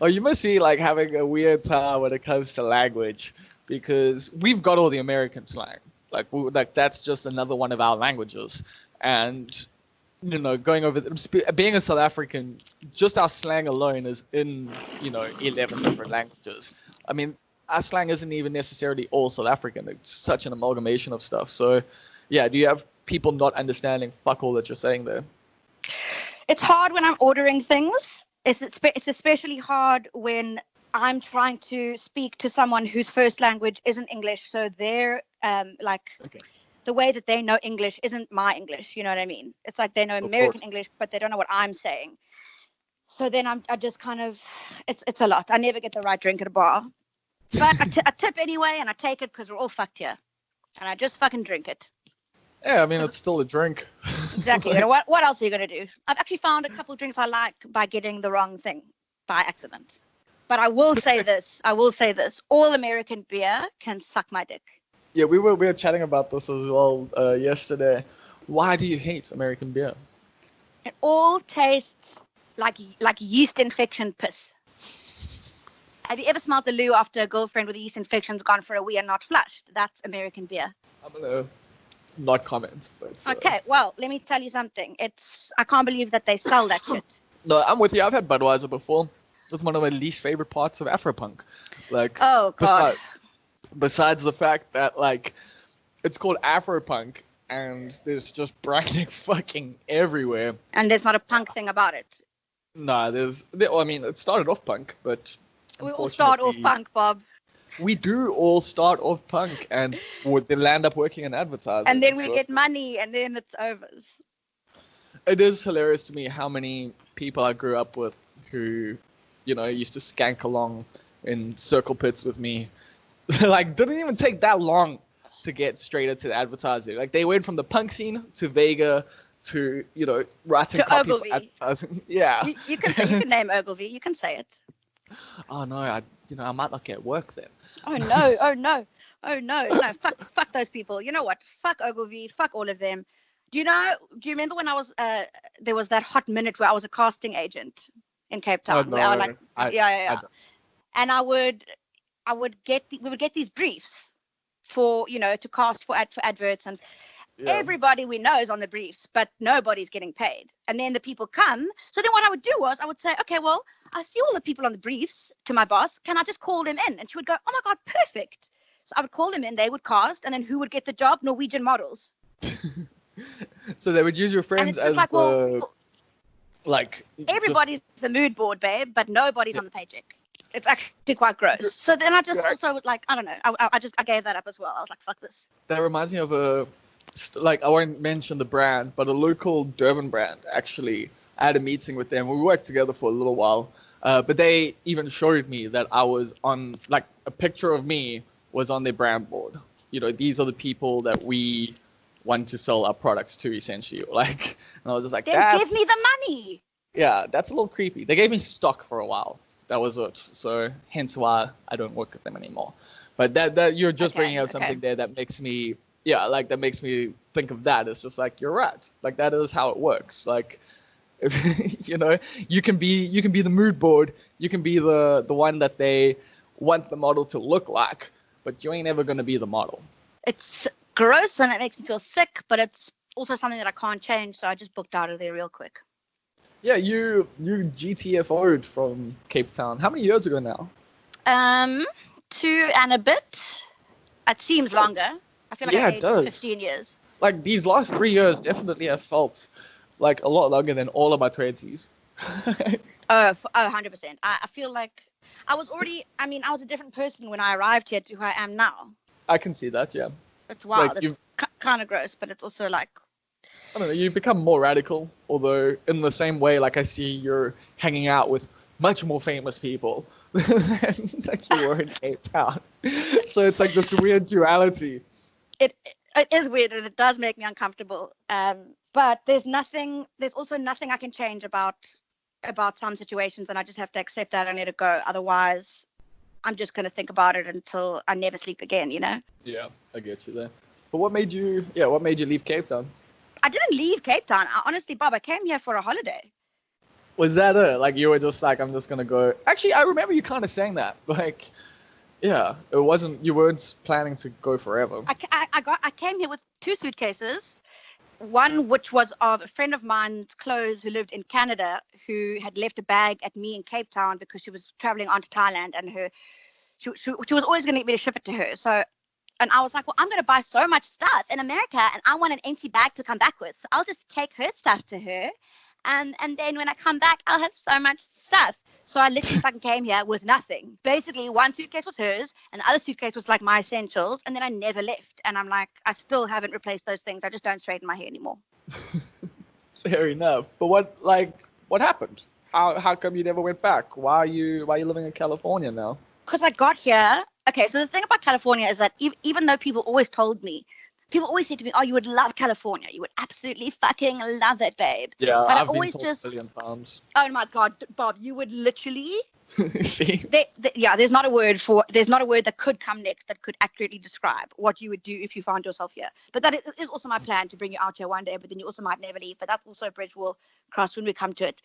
Oh, you must be like having a weird time when it comes to language, because we've got all the American slang. Like that's just another one of our languages, and going over being a South African, just our slang alone is in 11 different languages. I mean, our slang isn't even necessarily all South African. It's such an amalgamation of stuff. So, yeah, do you have people not understanding fuck all that you're saying there? It's hard when I'm ordering things. It's especially hard when I'm trying to speak to someone whose first language isn't English. So they're the way that they know English isn't my English. You know what I mean? It's like they know American English, but they don't know what I'm saying. So then I just kind of, it's a lot. I never get the right drink at a bar. But I tip anyway, and I take it because we're all fucked here. And I just fucking drink it. Yeah, I mean, it's still a drink. Exactly. What else are you going to do? I've actually found a couple of drinks I like by getting the wrong thing by accident. But I will say this. All American beer can suck my dick. Yeah, we were chatting about this as well yesterday. Why do you hate American beer? It all tastes like yeast infection piss. Have you ever smelled the loo after a girlfriend with a yeast infection's gone for a wee and not flushed? That's American beer. I'm gonna not comment. But, okay, well, let me tell you something. I can't believe that they sell that shit. No, I'm with you. I've had Budweiser before. It's one of my least favorite parts of Afropunk. Like, oh god. Besides the fact that like it's called Afropunk and there's just branding fucking everywhere. And there's not a punk thing about it. No, I mean, it started off punk, but we all start off punk, Bob. We do all start off punk, and they land up working in advertising. And then we get money, and then it's over. It is hilarious to me how many people I grew up with who, used to skank along in circle pits with me. Like, didn't even take that long to get straight into the advertising. Like, they went from the punk scene to Vega to, writing to copy Ogilvy. for advertising. Yeah. You can name Ogilvy. You can say it. Oh no, I might not get work then. Oh no. No, fuck those people. You know what? Fuck Ogilvy, fuck all of them. Do you remember when I was there was that hot minute where I was a casting agent in Cape Town? Oh, no. Where and we would get these briefs for, to cast for adverts, and everybody we know is on the briefs, but nobody's getting paid. And then the people come. So then what I would do was I would say, okay, well, I see all the people on the briefs to my boss. Can I just call them in? And she would go, oh my God, perfect. So I would call them in. They would cast. And then who would get the job? Norwegian models. So they would use your friends as everybody's the mood board, babe, but nobody's on the paycheck. It's actually quite gross. So then I just also would I don't know. I gave that up as well. I was like, fuck this. That reminds me of I won't mention the brand, but a local Durban brand, actually. I had a meeting with them. We worked together for a little while. But they even showed me that I was on, a picture of me was on their brand board. These are the people that we want to sell our products to, essentially. And I was just like, then give me the money. Yeah, that's a little creepy. They gave me stock for a while. That was it. So hence why I don't work with them anymore. But that you're just bringing up something there that makes me, that makes me think of that. It's just you're right. That is how it works. If, you can be the mood board. You can be the one that they want the model to look like, but you ain't ever going to be the model. It's gross and it makes me feel sick, but it's also something that I can't change. So I just booked out of there real quick. Yeah, you GTFO'd from Cape Town. How many years ago now? 2 and a bit. It seems longer. I feel like Yeah, I've it aged does. 15 years. Like, these last 3 years definitely have felt like a lot longer than all of my 20s. Oh, 100%. I feel like I was a different person when I arrived here to who I am now. I can see that, yeah. It's Like, wild. It's kind of gross, but it's also like, I don't know, you become more radical, although in the same way, like, I see you're hanging out with much more famous people than like you were in Cape Town. So it's like this weird duality. it is weird and it does make me uncomfortable. But there's also nothing I can change about some situations, and I just have to accept that and let it go. Otherwise, I'm just going to think about it until I never sleep again, you know? Yeah, I get you there. But what made you leave Cape Town? I didn't leave Cape Town. Honestly, Bob, I came here for a holiday. Was that it? Like, you were just like, I'm just gonna go. Actually, I remember you kind of saying that. Like, yeah, you weren't planning to go forever. I came here with 2 suitcases. One which was of a friend of mine's clothes who lived in Canada, who had left a bag at me in Cape Town because she was traveling on to Thailand, and she was always going to get me to ship it to her. So, and I was like, well, I'm going to buy so much stuff in America, and I want an empty bag to come back with. So I'll just take her stuff to her, and then when I come back, I'll have so much stuff. So I literally fucking came here with nothing. Basically, one suitcase was hers, and the other suitcase was like my essentials, and then I never left. And I'm like, I still haven't replaced those things. I just don't straighten my hair anymore. Fair enough. But what happened? How come you never went back? Why are you living in California now? Because I got here. Okay, so the thing about California is that even though people always said to me, oh, you would love California. You would absolutely fucking love it, babe. Yeah, but I've I been always told just, a million times. oh my God, Bob, you would literally, See? there's not a word that could come next that could accurately describe what you would do if you found yourself here. But that is also my plan, to bring you out here one day, but then you also might never leave. But that's also a bridge we'll cross when we come to it.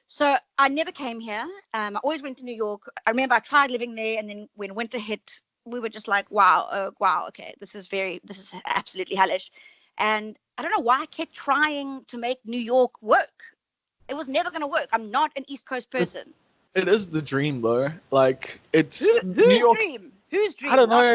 So I never came here. I always went to New York. I remember I tried living there, and then when winter hit, we were just like, wow, okay, this is absolutely hellish. And I don't know why I kept trying to make New York work. It was never going to work. I'm not an East Coast person. It is the dream, though. Like, it's Whose New York. dream? Whose dream? I don't know.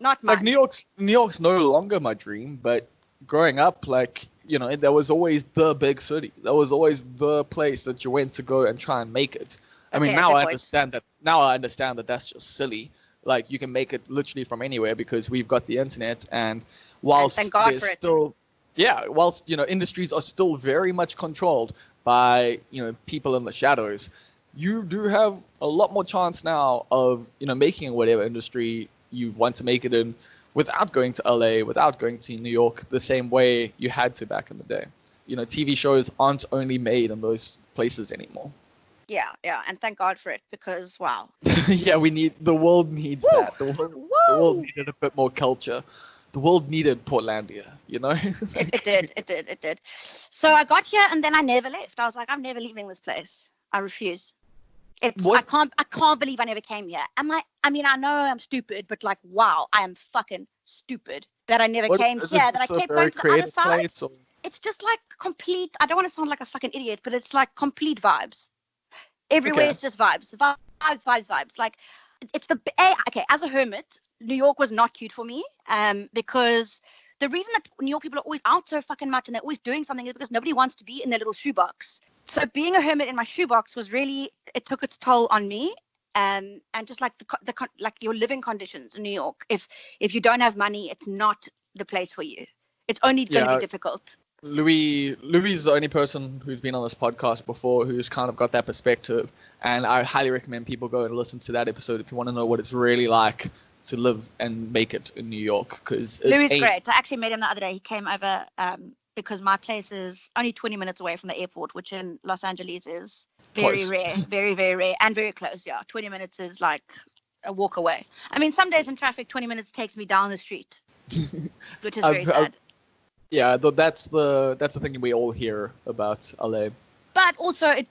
Not mine. Like, New York's no longer my dream, but growing up, like, you know, there was always the big city. There was always the place that you went to go and try and make it. I mean, now I understand that that's just silly. Like, you can make it literally from anywhere because we've got the internet, and whilst thank God there's for it. still, yeah, whilst, you know, industries are still very much controlled by, you know, people in the shadows, you do have a lot more chance now of, you know, making whatever industry you want to make it in without going to LA, without going to New York the same way you had to back in the day. You know, TV shows aren't only made in those places anymore. Yeah, and thank God for it, because wow. Yeah, the world needs Woo! that. The world needed a bit more culture. The world needed Portlandia, you know? It did. So I got here, and then I never left. I was like, I'm never leaving this place. I refuse. I can't believe I never came here. I know I'm stupid, but like, wow, I am fucking stupid that I never came here, that I kept going to the other side. It's just like complete, I don't want to sound like a fucking idiot, but it's like complete vibes. Everywhere is just vibes. Like, it's as a hermit, New York was not cute for me, because the reason that New York people are always out so fucking much and they're always doing something is because nobody wants to be in their little shoebox. So being a hermit in my shoebox it took its toll on me, and just like like your living conditions in New York. If you don't have money, it's not the place for you. It's only going to be difficult. Louis is the only person who's been on this podcast before who's kind of got that perspective, and I highly recommend people go and listen to that episode if you want to know what it's really like to live and make it in New York. Because Louis is great. I actually met him the other day. He came over because my place is only 20 minutes away from the airport, which in Los Angeles is very close. Rare, very, very rare, and very close. Yeah, 20 minutes is like a walk away. I mean, some days in traffic, 20 minutes takes me down the street, which is very sad. Yeah, that's the thing we all hear about LA. But also, it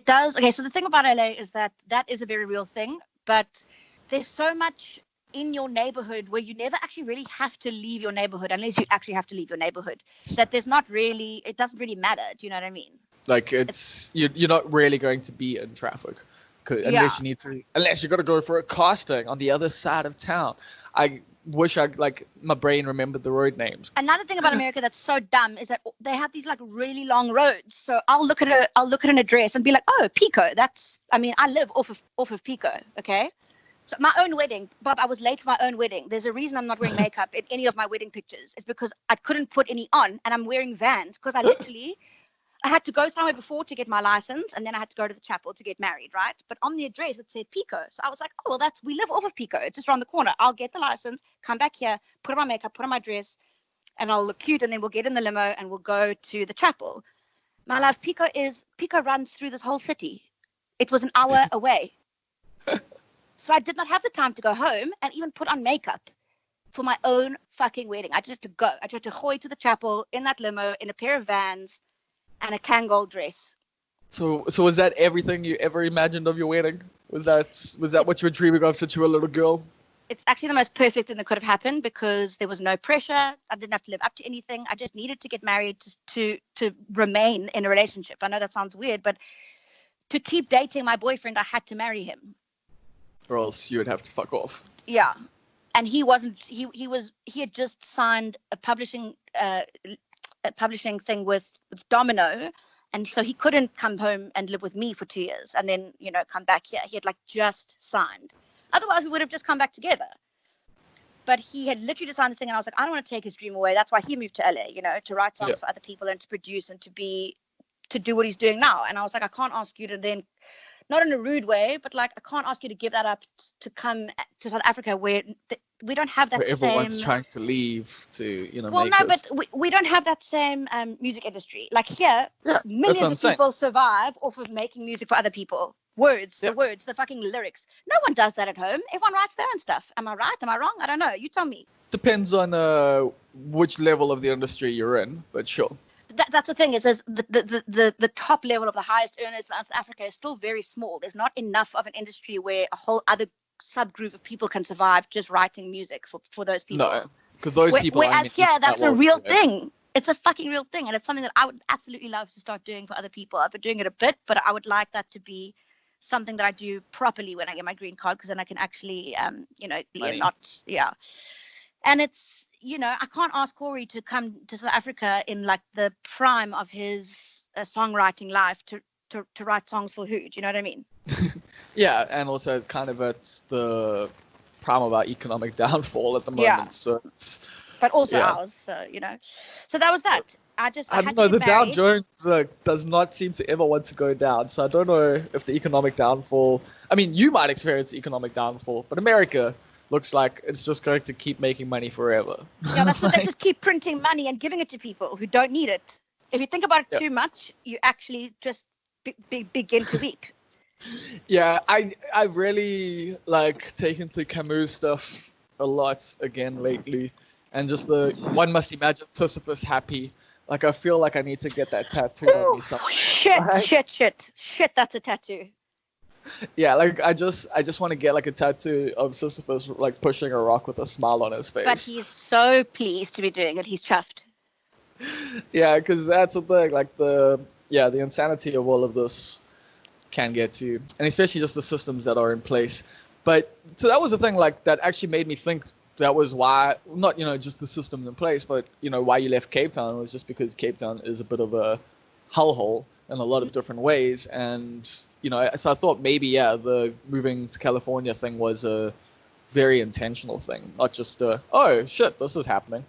does. Okay, so the thing about LA is that is a very real thing, but there's so much in your neighborhood where you never actually really have to leave your neighborhood unless you actually have to leave your neighborhood. That it doesn't really matter. Do you know what I mean? Like, you're not really going to be in traffic. Yeah. Unless you got to go for a casting on the other side of town. I wish my brain remembered the road names. Another thing about America that's so dumb is that they have these like really long roads. So I'll look at an address and be like, oh, Pico. I live off of Pico. Okay. So my own wedding, Bob, I was late for my own wedding. There's a reason I'm not wearing makeup in any of my wedding pictures. It's because I couldn't put any on, and I'm wearing Vans because I had to go somewhere before to get my license, and then I had to go to the chapel to get married, right? But on the address, it said Pico. So I was like, oh, well, we live off of Pico. It's just around the corner. I'll get the license, come back here, put on my makeup, put on my dress, and I'll look cute, and then we'll get in the limo, and we'll go to the chapel. My love, Pico runs through this whole city. It was an hour away. So I did not have the time to go home and even put on makeup for my own fucking wedding. I just had to go. I just had to hoy to the chapel in that limo, in a pair of Vans, and a Kangol dress. So was that everything you ever imagined of your wedding? Was that what you were dreaming of since you were a little girl? It's actually the most perfect thing that could have happened because there was no pressure. I didn't have to live up to anything. I just needed to get married to remain in a relationship. I know that sounds weird, but to keep dating my boyfriend, I had to marry him. Or else you would have to fuck off. Yeah. And he had just signed a publishing thing with Domino, and so he couldn't come home and live with me for 2 years and then come back here. He had like just signed. Otherwise we would have just come back together. But he had literally just signed the thing, and I was like, I don't want to take his dream away. That's why he moved to LA, to write songs for other people and to produce and to do what he's doing now. And I was like, I can't ask you to then, not in a rude way, but like I can't ask you to give that up to come to South Africa where we don't have that where same. Everyone's trying to leave to Well, make no, this. but we don't have that same music industry. Like here, millions of people survive off of making music for other people. The words, the fucking lyrics. No one does that at home. Everyone writes their own stuff. Am I right? Am I wrong? I don't know. You tell me. Depends on which level of the industry you're in, but sure. That's the thing. It says the top level of the highest earners in South Africa is still very small. There's not enough of an industry where a whole other subgroup of people can survive just writing music for those people. No, because those people. Whereas here, that's a real thing. It's a fucking real thing, and it's something that I would absolutely love to start doing for other people. I've been doing it a bit, but I would like that to be something that I do properly when I get my green card, because then I can actually, And it's, I can't ask Corey to come to South Africa in like the prime of his songwriting life to write songs for who? Do you know what I mean? Yeah, and also kind of at the prime of our economic downfall at the moment. Yeah. So but also ours, so So that was that. I don't know. The Dow Jones does not seem to ever want to go down. So I don't know if the economic downfall. I mean, you might experience the economic downfall, but America looks like it's just going to keep making money forever. Yeah, that's what they just keep printing money and giving it to people who don't need it. If you think about it too much, you actually just begin to weep. Yeah, I really like taken to Camus stuff a lot again lately, and just the one must imagine Sisyphus happy. Like I feel like I need to get that tattoo on me somewhere. Shit, that's a tattoo. Yeah, like I just want to get like a tattoo of Sisyphus like pushing a rock with a smile on his face. But he's so pleased to be doing it. He's chuffed. Yeah, because that's the thing. Like the insanity of all of this can get to you, and especially just the systems that are in place. But so that was the thing, like that actually made me think that was why, not just the systems in place, but why you left Cape Town was just because Cape Town is a bit of a hellhole in a lot of different ways, and so I thought maybe the moving to California thing was a very intentional thing, not just oh shit, this is happening.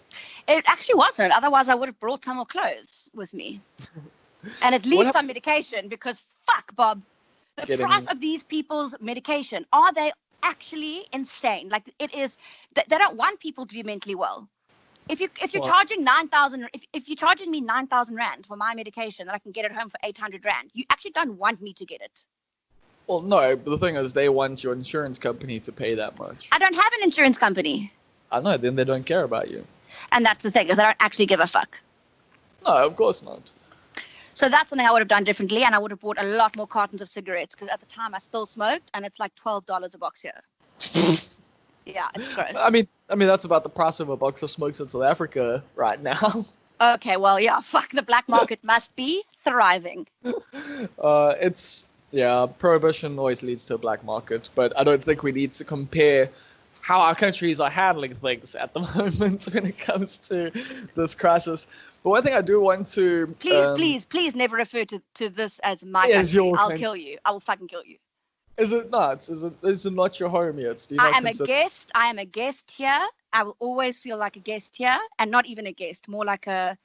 It actually wasn't. Otherwise I would have brought some more clothes with me. And at least some medication, because fuck, Bob, the price of these people's medication, are they actually insane? Like it is, they don't want people to be mentally well. If you're charging 9,000, if you're charging me 9,000 rand for my medication that I can get at home for 800 rand, you actually don't want me to get it. Well, no, but the thing is, they want your insurance company to pay that much. I don't have an insurance company. I know, then they don't care about you. And that's the thing, is they don't actually give a fuck. No, of course not. So that's something I would have done differently, and I would have bought a lot more cartons of cigarettes, because at the time I still smoked, and it's like $12 a box here. Yeah, it's gross. I mean that's about the price of a box of smokes in South Africa right now. Okay, well, yeah, fuck, the black market must be thriving. It's Yeah, prohibition always leads to a black market, but I don't think we need to compare how our countries are handling things at the moment when it comes to this crisis. But one thing I do want to Please never refer to this as my is country. your I'll country. kill you. I will fucking kill you. Is it not? Is it not your home yet? Do you I not am a consider? guest. I am a guest here. I will always feel like a guest here, and not even a guest, more like a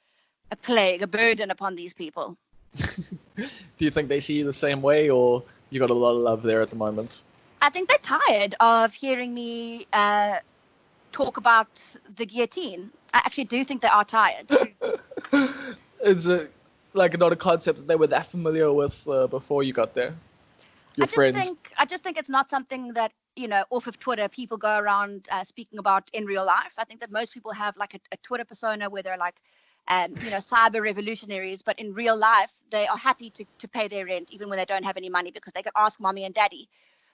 plague, a burden upon these people. Do you think they see you the same way, or you got a lot of love there at the moment? I think they're tired of hearing me talk about the guillotine. I actually do think they are tired. Is it like not a concept that they were that familiar with before you got there? Your friends? I just think it's not something that, off of Twitter people go around speaking about in real life. I think that most people have like a Twitter persona where they're like, cyber revolutionaries, but in real life they are happy to pay their rent even when they don't have any money because they can ask mommy and daddy.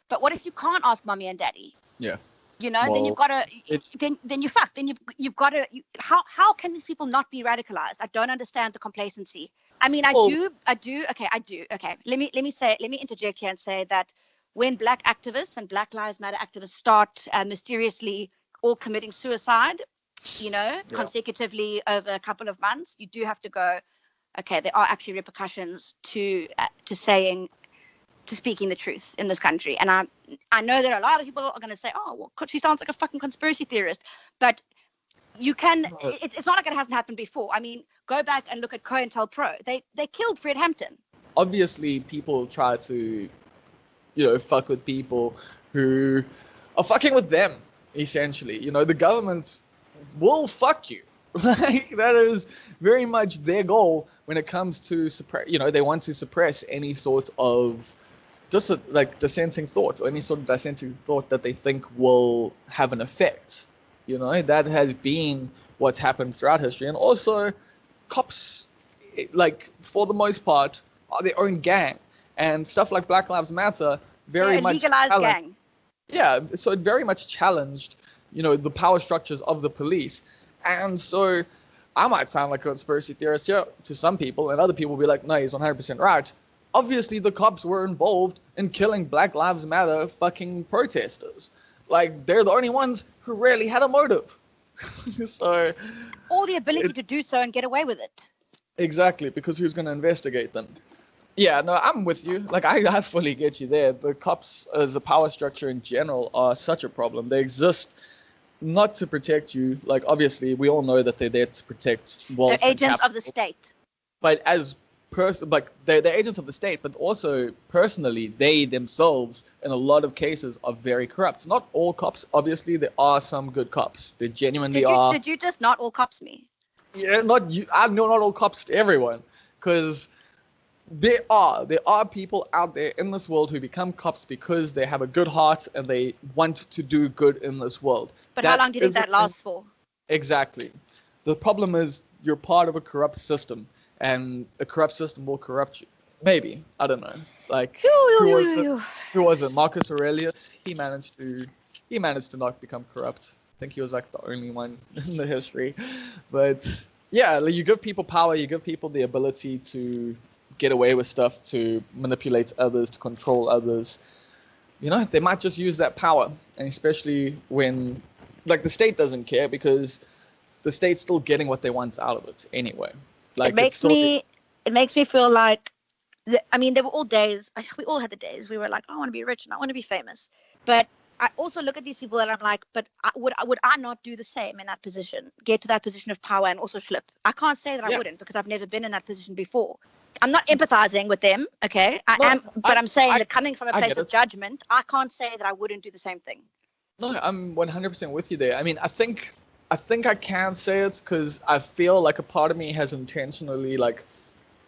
But what if you can't ask mommy and daddy? Yeah. Then you've Well, got to, then you're fucked. Then you've got to, how can these people not be radicalized? I don't understand the complacency. I mean, I well, do. Okay, I do. Okay, let me interject here and say that when Black activists and Black Lives Matter activists start mysteriously all committing suicide, yeah. consecutively over a couple of months, you do have to go, okay, there are actually repercussions to saying, to speaking the truth in this country. And I know that a lot of people are going to say, oh, well, she sounds like a fucking conspiracy theorist, but you can. It's not like it hasn't happened before. I mean, go back and look at COINTELPRO. They killed Fred Hampton. Obviously, people try to, fuck with people who are fucking with them. Essentially, the government will fuck you. Like that is very much their goal when it comes to suppress. They want to suppress any sort of just like dissenting thought or any sort of dissenting thought that they think will have an effect. That has been what's happened throughout history, and also cops, like for the most part, are their own gang, and stuff like Black Lives Matter very They're a much legalized gang. yeah, so it very much challenged, the power structures of the police. And so I might sound like a conspiracy theorist here to some people, and other people will be like, no, he's 100% right. Obviously, the cops were involved in killing Black Lives Matter fucking protesters. Like, they're the only ones who really had a motive. So. Or the ability to do so and get away with it. Exactly, because who's going to investigate them? Yeah, no, I'm with you. Like, I fully get you there. The cops, as a power structure in general, are such a problem. They exist not to protect you. Like, obviously, we all know that they're there to protect wealth They're and agents capital. of the state. But they're agents of the state, but also personally, they themselves, in a lot of cases, are very corrupt. Not all cops, obviously, there are some good cops. They genuinely are. Did you just not all cops me? Yeah, not you. I know not all cops to everyone, because there are people out there in this world who become cops because they have a good heart and they want to do good in this world. But how long do you think that lasts for? Exactly. The problem is you're part of a corrupt system, and a corrupt system will corrupt you. Maybe, I don't know. Like who was it? Marcus Aurelius. He managed to not become corrupt. I think he was like the only one in the history. But yeah, like, you give people power, you give people the ability to get away with stuff, to manipulate others, to control others. They might just use that power, and especially when, like, the state doesn't care because the state's still getting what they want out of it anyway. Like, it makes me feel like, I mean, there were all days, we all had the days we were like, I want to be rich and I want to be famous. But I also look at these people and I'm like, but would I not do the same in that position, get to that position of power and also flip? I can't say that I wouldn't because I've never been in that position before. I'm not empathizing with them, okay? I'm saying that coming from a place of judgment, I can't say that I wouldn't do the same thing. No, I'm 100% with you there. I mean, I think I can say it because I feel like a part of me has intentionally, like,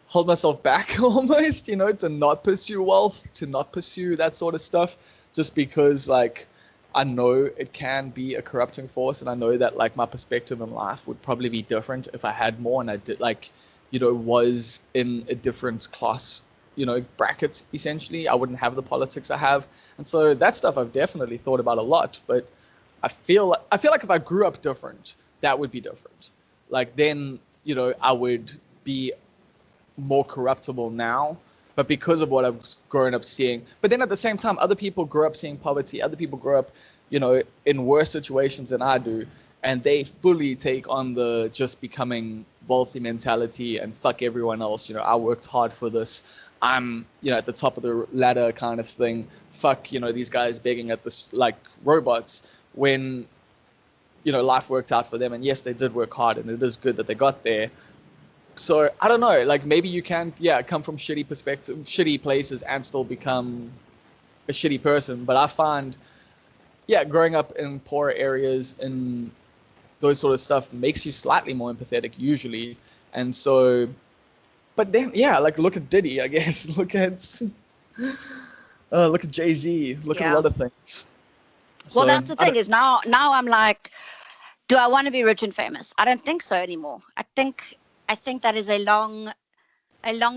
hold myself back almost, to not pursue wealth, to not pursue that sort of stuff, just because, like, I know it can be a corrupting force, and I know that, like, my perspective in life would probably be different if I had more and I did, like, was in a different class, bracket, essentially. I wouldn't have the politics I have. And so that stuff I've definitely thought about a lot, but I feel like if I grew up different, that would be different. Like, then, I would be more corruptible now, but because of what I've grown up seeing. But then at the same time, other people grew up seeing poverty. Other people grew up, in worse situations than I do, and they fully take on the just becoming wealthy mentality and fuck everyone else. I worked hard for this. I'm, at the top of the ladder kind of thing. Fuck, these guys begging at this like robots when, life worked out for them. And yes, they did work hard, and it is good that they got there. So I don't know, like maybe you can, come from shitty places and still become a shitty person. But I find, growing up in poor areas and those sort of stuff makes you slightly more empathetic usually. And so, but then, like look at Diddy, I guess. Look at Jay-Z. Look at a lot of things. Well, that's the thing is now I'm like, do I want to be rich and famous? I don't think so anymore. I think that is a long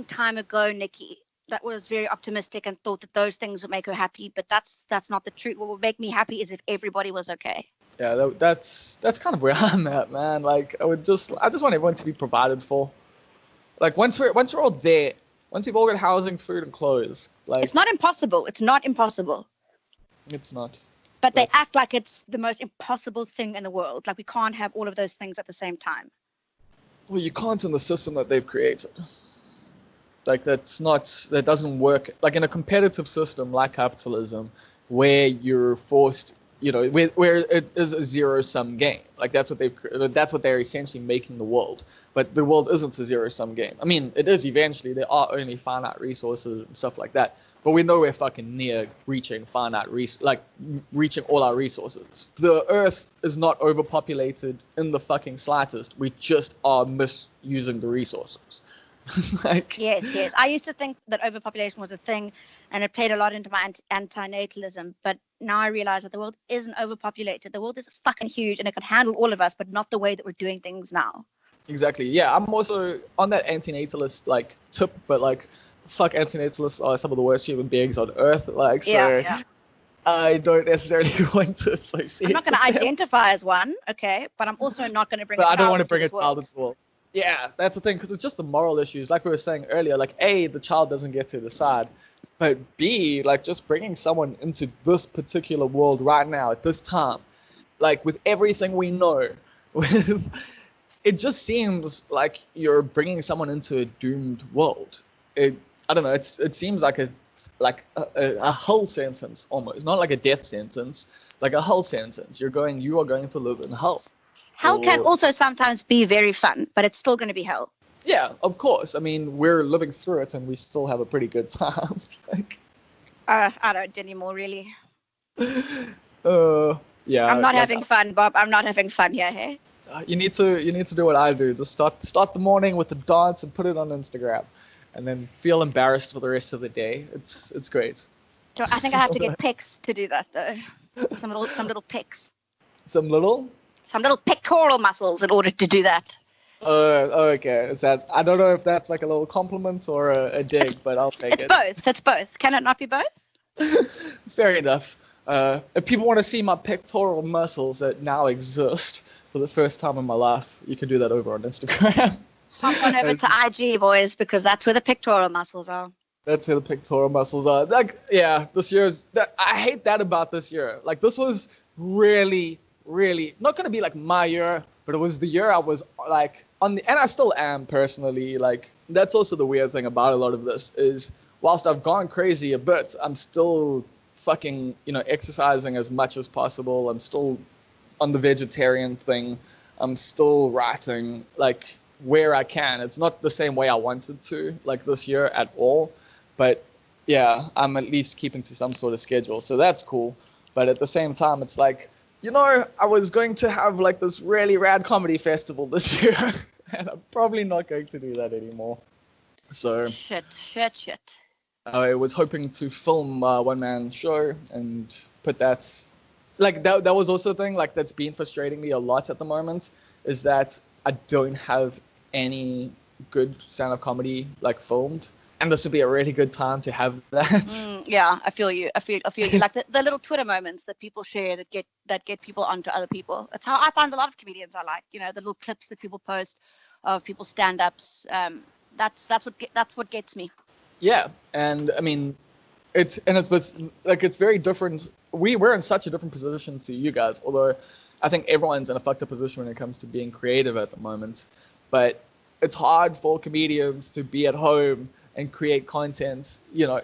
time ago, Nicci, that was very optimistic and thought that those things would make her happy. But that's not the truth. What would make me happy is if everybody was okay. Yeah, that's kind of where I'm at, man. Like I just want everyone to be provided for. Like once we're all there, once we've all got housing, food, and clothes, like it's not impossible. It's not impossible. It's not. But they act like it's the most impossible thing in the world. Like we can't have all of those things at the same time. Well, you can't in the system that they've created. Like that doesn't work. Like in a competitive system like capitalism, where you're forced, where it is a zero-sum game. Like that's what they're essentially making the world. But the world isn't a zero-sum game. I mean, it is eventually. There are only finite resources and stuff like that. But we're nowhere fucking near reaching reaching all our resources. The Earth is not overpopulated in the fucking slightest. We just are misusing the resources. Yes. I used to think that overpopulation was a thing, and it played a lot into my antinatalism. But now I realize that the world isn't overpopulated. The world is fucking huge, and it can handle all of us, but not the way that we're doing things now. Exactly. Yeah, I'm also on that antinatalist tip, but fuck, antinatalists are some of the worst human beings on earth. Yeah. I don't necessarily want to associate. I'm not going to identify as one, okay, but I'm also not going to bring. But I don't want to bring a child into the world. Yeah, that's the thing, because it's just the moral issues. Like we were saying earlier, A, the child doesn't get to decide, but B, just bringing someone into this particular world right now at this time, with everything we know, it just seems like you're bringing someone into a doomed world. I don't know. It seems like a hell sentence almost, not like a death sentence, like a hell sentence. You are going to live in hell. Hell can also sometimes be very fun, but it's still going to be hell. Yeah, of course. I mean, we're living through it, and we still have a pretty good time. I don't anymore, really. Yeah. I'm not having fun, Bob. I'm not having fun here, hey? You need to do what I do. Just start the morning with a dance and put it on Instagram, and then feel embarrassed for the rest of the day. It's great. I think I have to get pics to do that though. Some little pics. Some little pectoral muscles in order to do that. Okay. I don't know if that's like a little compliment or a dig, but I'll take it. It's both. Can it not be both? Fair enough. If people want to see my pectoral muscles that now exist for the first time in my life, you can do that over on Instagram. Hop on over to IG, boys, because that's where the pectoral muscles are. That's where the pectoral muscles are. I hate that about this year. This was really not gonna be my year, but it was the year I was and I still am personally. That's also the weird thing about a lot of this is whilst I've gone crazy a bit, I'm still fucking exercising as much as possible. I'm still on the vegetarian thing. I'm still writing where I can. It's not the same way I wanted to this year at all, but yeah, I'm at least keeping to some sort of schedule, so that's cool. But at the same time, it's I was going to have this really rad comedy festival this year, and I'm probably not going to do that anymore. So shit. I was hoping to film a one-man show and put that. That was also a thing that's been frustrating me a lot at the moment, is that I don't have any good stand-up comedy filmed. And this would be a really good time to have that. Yeah, I feel you. The little Twitter moments that people share that get people onto other people. That's how I find a lot of comedians I like. The little clips that people post of people's stand-ups. That's what gets me. Yeah, and I mean, it's very different. We're in such a different position to you guys, although I think everyone's in a fucked up position when it comes to being creative at the moment. But it's hard for comedians to be at home and create content.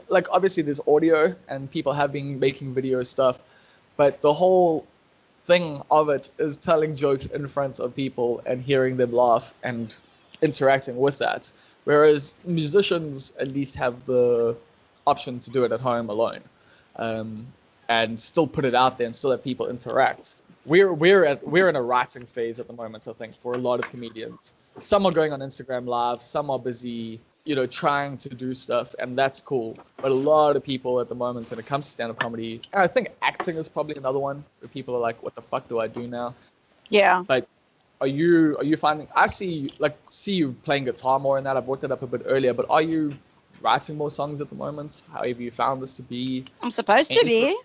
Like obviously there's audio and people have been making video stuff, but the whole thing of it is telling jokes in front of people and hearing them laugh and interacting with that. Whereas musicians at least have the option to do it at home alone, um, and still put it out there and still let people interact. We're in a writing phase at the moment, I think, for a lot of comedians. Some are going on Instagram Live, some are busy, trying to do stuff, and that's cool. But a lot of people at the moment, when it comes to stand-up comedy, and I think acting is probably another one where people are like, "What the fuck do I do now?" Yeah. But are you finding? I see you playing guitar more in that. I brought that up a bit earlier, but are you writing more songs at the moment? How have you found this to be? I'm supposed to be.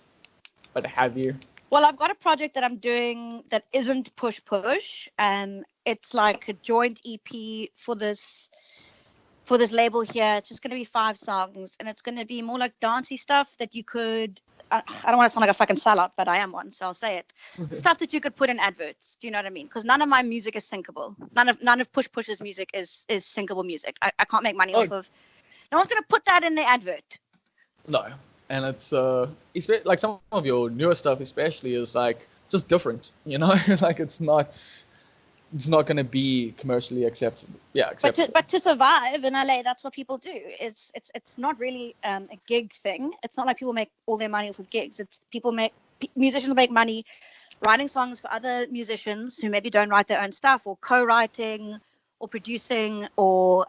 But have you? Well, I've got a project that I'm doing that isn't push push, and it's like a joint EP for this label here. It's just going to be 5 songs, and it's going to be more like dancey stuff that you could. I don't want to sound like a fucking sellout, but I am one, so I'll say it. Stuff that you could put in adverts. Do you know what I mean? Because none of my music is syncable. None of Push Push's music is syncable music. I can't make money off of. No one's going to put that in the advert. No, and it's like some of your newer stuff especially is like just different, like it's not going to be commercially acceptable. Yeah, acceptable. But to survive in LA, that's what people do. It's not really a gig thing. It's not like people make all their money off of gigs. It's musicians make money writing songs for other musicians who maybe don't write their own stuff, or co-writing, or producing, or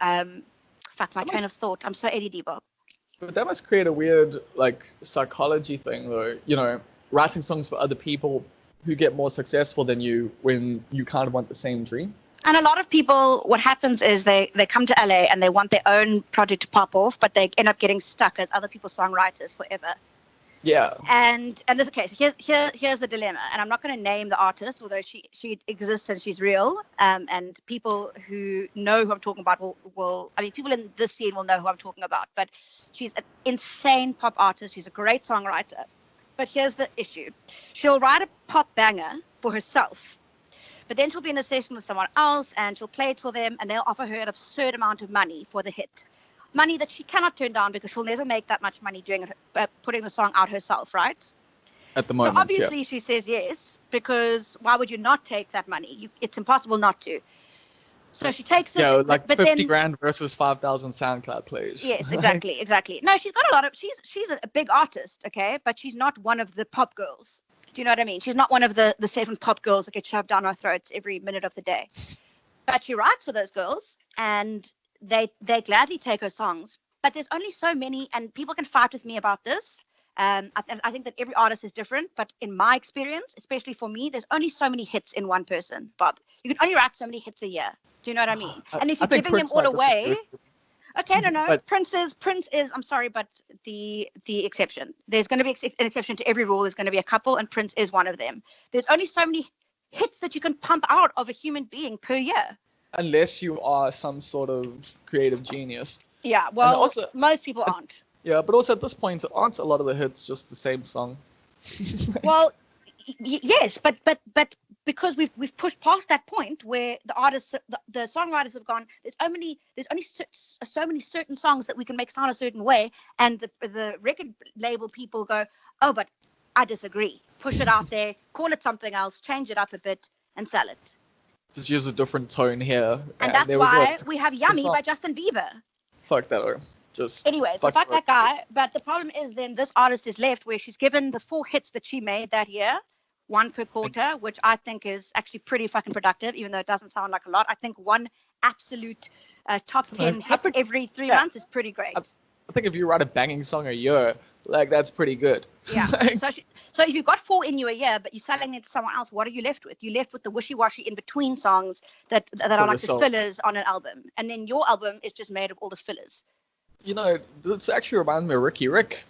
fuck my train of thought. I'm so ADD, Bob. But that must create a weird like psychology thing, though. Writing songs for other people who get more successful than you when you kind of want the same dream. And a lot of people, what happens is they come to LA and they want their own project to pop off, but they end up getting stuck as other people's songwriters forever. Yeah. And this, okay, so here's the dilemma, and I'm not going to name the artist, although she exists and she's real, and people who know who I'm talking about will I mean, people in this scene will know who I'm talking about, but she's an insane pop artist. She's a great songwriter. But here's the issue. She'll write a pop banger for herself, but then she'll be in a session with someone else and she'll play it for them, and they'll offer her an absurd amount of money for the hit. Money that she cannot turn down because she'll never make that much money doing it, putting the song out herself, right? At the moment, so obviously she says yes, because why would you not take that money? It's impossible not to. So she takes it. Yeah, like but 50 then, grand versus 5,000 SoundCloud plays. Yes, exactly. No, she's got a lot of. She's a big artist, okay, but she's not one of the pop girls. Do you know what I mean? She's not one of the 7 pop girls that get shoved down our throats every minute of the day. But she writes for those girls, and they gladly take her songs. But there's only so many, and people can fight with me about this. I think that every artist is different, but in my experience, especially for me, there's only so many hits in one person, Bob. You can only write so many hits a year. Do you know what I mean? And if you're giving them all away, okay, no. But Prince is. I'm sorry, but the exception. There's going to be an exception to every rule. There's going to be a couple, and Prince is one of them. There's only so many hits that you can pump out of a human being per year. Unless you are some sort of creative genius. Yeah, well, also, most people aren't. Yeah, but also at this point, aren't a lot of the hits just the same song? Well, yes, but because we've pushed past that point where the artists, the songwriters have gone, there's only so many certain songs that we can make sound a certain way, and the record label people go, oh, but I disagree. Push it out there, call it something else, change it up a bit, and sell it. Just use a different tone here. And that's why we have Yummy by Justin Bieber. Fuck that. Anyway, so fuck that guy. But the problem is then this artist is left where she's given the 4 hits that she made that year, 1 per quarter, which I think is actually pretty fucking productive, even though it doesn't sound like a lot. I think 1 absolute top 10 hit every 3 months is pretty great. I think if you write a banging song a year, like that's pretty good. Yeah. So if you've got 4 in you a year, but you're selling it to someone else, what are you left with? You're left with the wishy-washy in-between songs that are like the fillers on an album. And then your album is just made of all the fillers. This actually reminds me of Ricky Rick.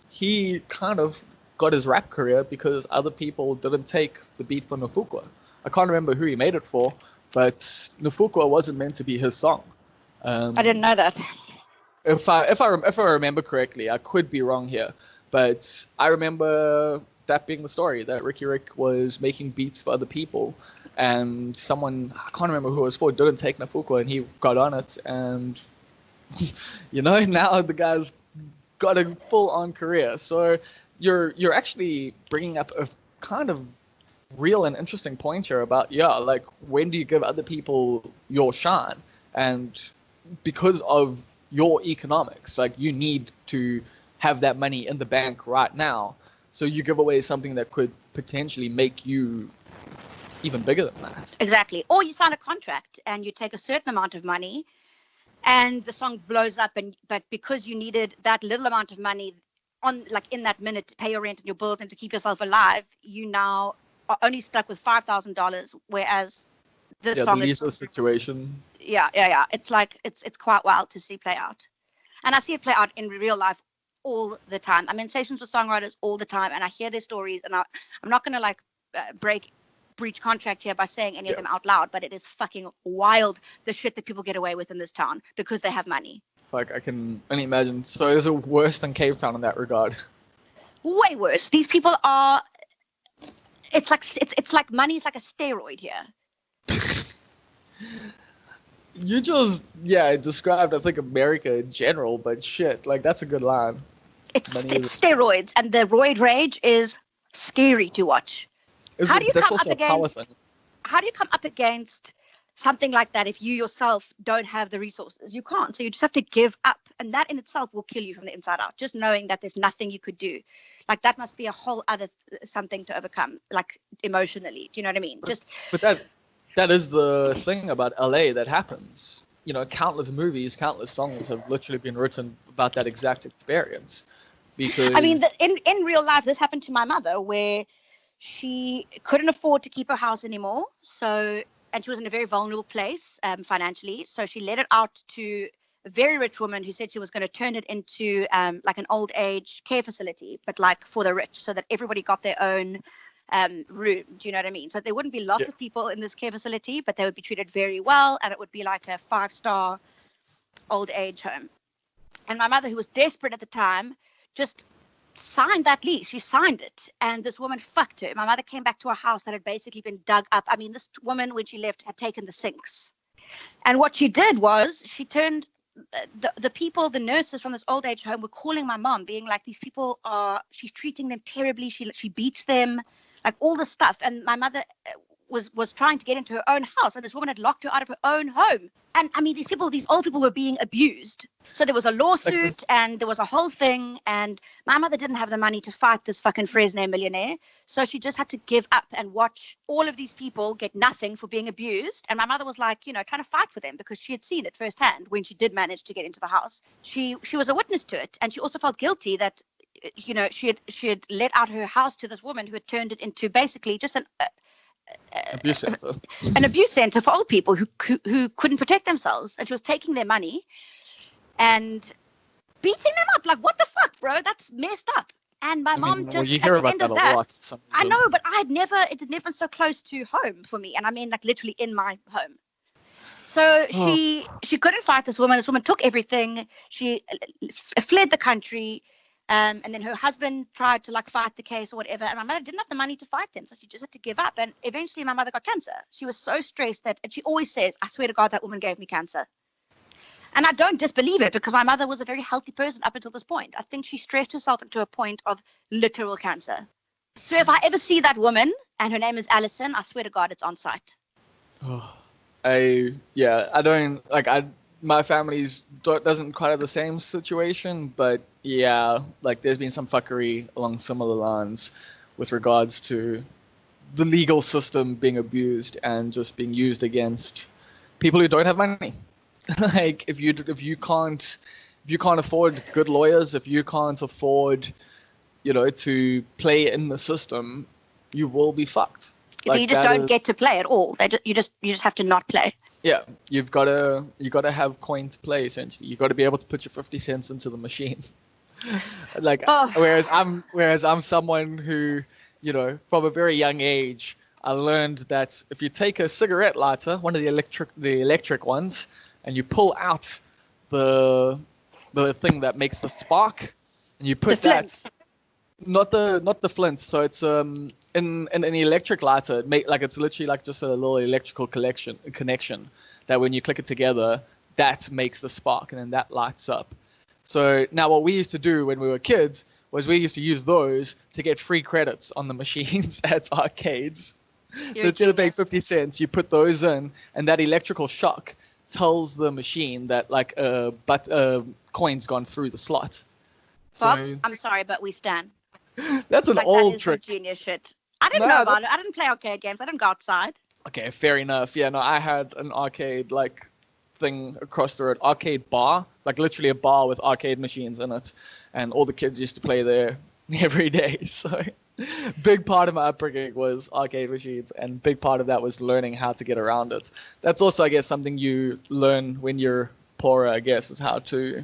He kind of got his rap career because other people didn't take the beat for Nufukwa. I can't remember who he made it for, but Nufukwa wasn't meant to be his song. I didn't know that. if I remember correctly, I could be wrong here, but I remember that being the story, that Ricky Rick was making beats for other people, and someone, I can't remember who it was for, didn't take Nafuko, and he got on it, and now the guy's got a full-on career. So you're actually bringing up a kind of real and interesting point here about, like, when do you give other people your shine? And because of your economics, like, you need to have that money in the bank right now, so you give away something that could potentially make you even bigger than that. Exactly. Or you sign a contract and you take a certain amount of money and the song blows up, but because you needed that little amount of money in that minute to pay your rent and your bills and to keep yourself alive, you now are only stuck with $5,000, whereas this song the Lisa situation. Yeah. It's like it's quite wild to see play out, and I see it play out in real life all the time. I'm in sessions with songwriters all the time, and I hear their stories, and I'm not gonna breach contract here by saying any of them out loud, but it is fucking wild the shit that people get away with in this town because they have money. Like, I can only imagine. So is it worse than Cape Town in that regard? Way worse. These people are. It's like money is like a steroid here. You just described, I think, America in general, but shit, like, that's a good line. It's steroids, and the roid rage is scary to watch. How do you come up against something like that if you yourself don't have the resources? You can't. So you just have to give up, and that in itself will kill you from the inside out. Just knowing that there's nothing you could do, like, that must be a whole other something to overcome, like, emotionally. Do you know what I mean? But that is the thing about LA that happens. Countless movies, countless songs have literally been written about that exact experience. Because I mean, in real life, this happened to my mother, where she couldn't afford to keep her house anymore. And she was in a very vulnerable place financially. So she let it out to a very rich woman who said she was going to turn it into like an old age care facility, but like for the rich, so that everybody got their own room. Do you know what I mean? So there wouldn't be lots of people in this care facility, but they would be treated very well, and it would be like a 5-star old age home. And my mother, who was desperate at the time, just signed that lease. She signed it, and this woman fucked her. My mother came back to a house that had basically been dug up. I mean, this woman, when she left, had taken the sinks, and what she did was she turned the people, the nurses from this old age home, were calling my mom, being like, these people she's treating them terribly, she beats them, like, all this stuff. And my mother was trying to get into her own house, and this woman had locked her out of her own home. And I mean, these old people were being abused. So there was a lawsuit, and there was a whole thing, and my mother didn't have the money to fight this fucking Fresno millionaire. So she just had to give up and watch all of these people get nothing for being abused. And my mother was like, trying to fight for them, because she had seen it firsthand when she did manage to get into the house. She was a witness to it, and she also felt guilty that she had let out her house to this woman who had turned it into basically just an abuse center. An abuse center for old people who couldn't protect themselves. And she was taking their money and beating them up. Like, what the fuck, bro? That's messed up. And my mom just, you hear at the about end that of a that, lot. I know, but it had never been so close to home for me. And I mean, like, literally in my home. So she couldn't fight this woman. This woman took everything. She fled the country. And then her husband tried to, like, fight the case or whatever. And my mother didn't have the money to fight them. So she just had to give up. And eventually my mother got cancer. She was so stressed and she always says, I swear to God, that woman gave me cancer. And I don't disbelieve it, because my mother was a very healthy person up until this point. I think she stressed herself into a point of literal cancer. So if I ever see that woman, and her name is Alison, I swear to God, it's on site. My family's doesn't quite have the same situation, but yeah, like, there's been some fuckery along similar lines with regards to the legal system being abused and just being used against people who don't have money. Like, if you can't afford good lawyers, if you can't afford, to play in the system, you will be fucked. Like, you just don't get to play at all. You just have to not play. Yeah, you gotta have coin to play, essentially. You gotta be able to put your 50 cents into the machine. Like, whereas I'm someone who, from a very young age, I learned that if you take a cigarette lighter, one of the electric ones, and you pull out the the thing that makes the spark, and you put The that. flint. Not the flint. So it's in an electric lighter. It's literally like just a little electrical connection that when you click it together, that makes the spark, and then that lights up. So now what we used to do when we were kids was we used to use those to get free credits on the machines at arcades. You're So a instead of paying genius. 50 cents, you put those in, and that electrical shock tells the machine that coin's gone through the slot. Bob, So I'm sorry, but we stand. that's an Like, that old is some trick. genius shit. I didn't know Nah, about it. I didn't play arcade games. I didn't go outside. okay, fair enough. Yeah, no, I had an arcade thing across the road, arcade bar, like literally a bar with arcade machines in it, and all the kids used to play there every day. So big part of my upbringing was arcade machines, and big part of that was learning how to get around it. That's also, I guess, something you learn when you're poorer, I guess, is how to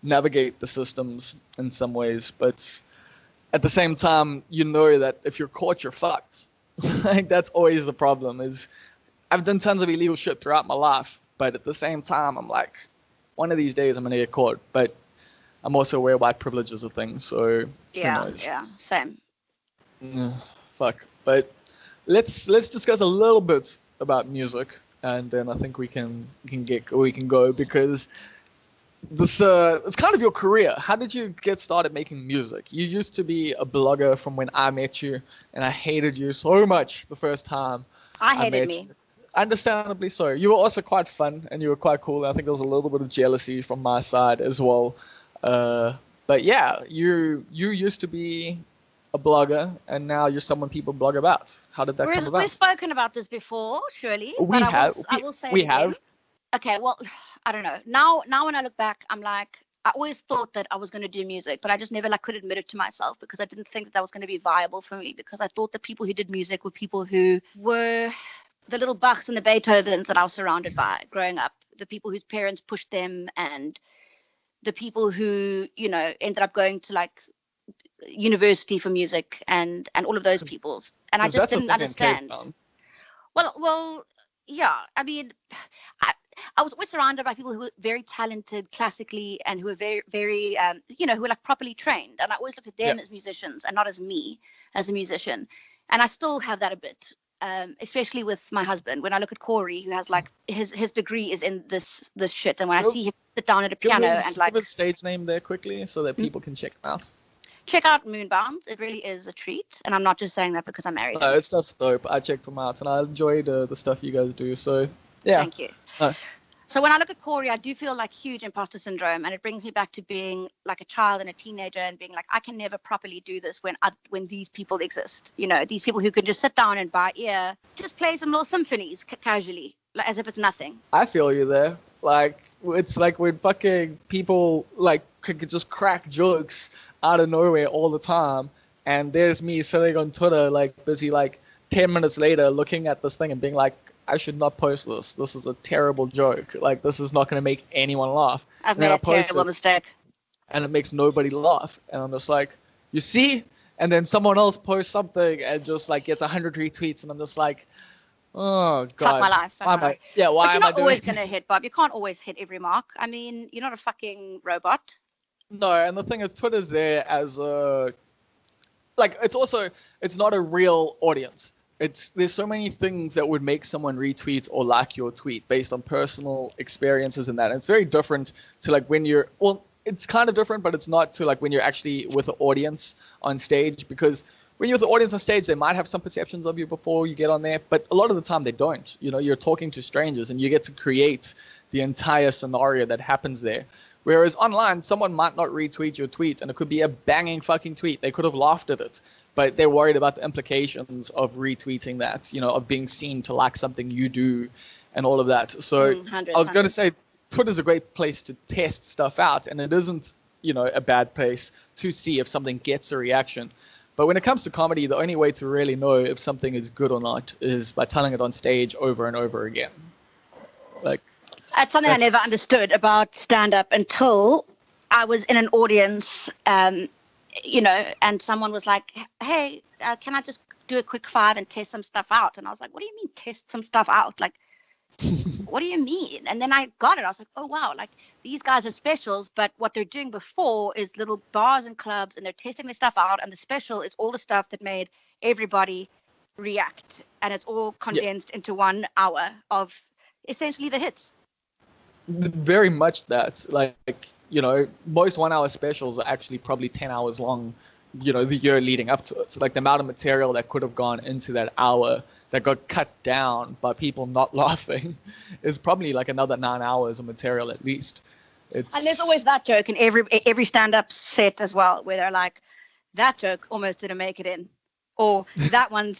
navigate the systems in some ways. But at the same time, you know that if you're caught, you're fucked. Like that's always the problem. Is I've done tons of illegal shit throughout my life, but at the same time, I'm like, one of these days I'm gonna get caught. But I'm also aware white privilege is a thing, so who knows? Yeah, same. Fuck. But let's discuss a little bit about music, and then I think we can go because this it's kind of your career. How did you get started making music? You used to be a blogger from when I met you, and I hated you so much the first time I I hated met me. you. Understandably so. You were also quite fun, and you were quite cool. I think there was a little bit of jealousy from my side as well. But yeah, you used to be a blogger, and now you're someone people blog about. How did that come We've about? spoken about this before, surely, but We have, I will say it we again. have. Okay, well, I don't know. Now when I look back, I'm like, I always thought that I was going to do music, but I just never could admit it to myself because I didn't think that that was going to be viable for me because I thought that people who did music were people who were the little Bachs and the Beethovens that I was surrounded by growing up, the people whose parents pushed them and the people who, ended up going to university for music and all of those peoples. And I Because just that's the didn't thing in Cape understand. Town. Well, yeah. I mean, I, I was always surrounded by people who were very talented classically and who were very, very, who were properly trained. And I always looked at Yeah. them as musicians and not as me as a musician. And I still have that a bit, especially with my husband. When I look at Corey, who has his degree is in this shit, and when I Give, see him sit down at a give piano his and give his stage name there quickly so that people can check him out. check out Moonbound, it really is a treat. And I'm not just saying that because I married No, him. his stuff's dope. I checked him out, and I enjoyed the stuff you guys do. So yeah. Thank you. So when I look at Corey, I do feel huge imposter syndrome, and it brings me back to being a child and a teenager, and being I can never properly do this when these people exist. These people who can just sit down and by ear just play some little symphonies casually, as if it's nothing. I feel you there. It's like when fucking people could just crack jokes out of nowhere all the time, and there's me sitting on Twitter busy 10 minutes later looking at this thing and being like, I should not post this. This is a terrible joke. This is not going to make anyone laugh. I've And then made I a post terrible it, mistake. and it makes nobody laugh. And I'm just like, you see? And then someone else posts something and just gets 100 retweets, and I'm just like, oh god. Fuck my life. Why am I? Yeah, why But you're am I not doing? always gonna hit, Bob. You can't always hit every mark. I mean, you're not a fucking robot. No, and the thing is, Twitter's there as a it's not a real audience. There's so many things that would make someone retweet or like your tweet based on personal experiences and that. And it's very different to when you're it's kind of different, but it's not to when you're actually with an audience on stage, because when you're with the audience on stage, they might have some perceptions of you before you get on there, but a lot of the time they don't. You're talking to strangers and you get to create the entire scenario that happens there. Whereas online, someone might not retweet your tweet, and it could be a banging fucking tweet. They could have laughed at it, but they're worried about the implications of retweeting that, of being seen to like something you do and all of that. So 100, I was going to say, Twitter's a great place to test stuff out, and it isn't, a bad place to see if something gets a reaction. But when it comes to comedy, the only way to really know if something is good or not is by telling it on stage over and over again. That's something I never understood about stand-up until I was in an audience, and someone was like, hey, can I just do a quick 5 and test some stuff out? And I was like, what do you mean test some stuff out? What do you mean? And then I got it. I was like, oh wow, like these guys are specials, but what they're doing before is little bars and clubs, and they're testing their stuff out, and the special is all the stuff that made everybody react, and it's all Yeah, condensed into 1 hour of essentially the hits. very much that. Like, most 1 hour specials are actually probably 10 hours long, the year leading up to it. So like the amount of material that could have gone into that hour that got cut down by people not laughing is probably like another 9 hours of material at least. And there's always that joke in every stand-up set as well, where they're like, that joke almost didn't make it in, or that one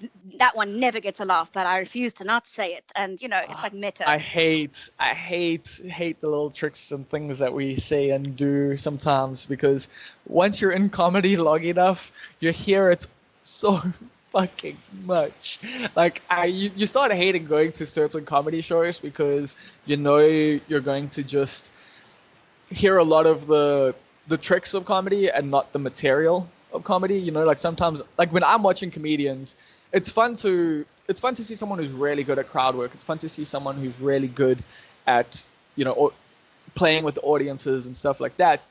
never gets a laugh, but I refuse to not say it, and it's like meta. I hate the little tricks and things that we say and do sometimes, because once you're in comedy long enough, you hear it so fucking much. Like you start hating going to certain comedy shows because you're going to just hear a lot of the tricks of comedy and not the material of comedy. Like sometimes, like when I'm watching comedians, it's fun to see someone who's really good at crowd work. It's fun to see someone who's really good at playing with the audiences and stuff like that.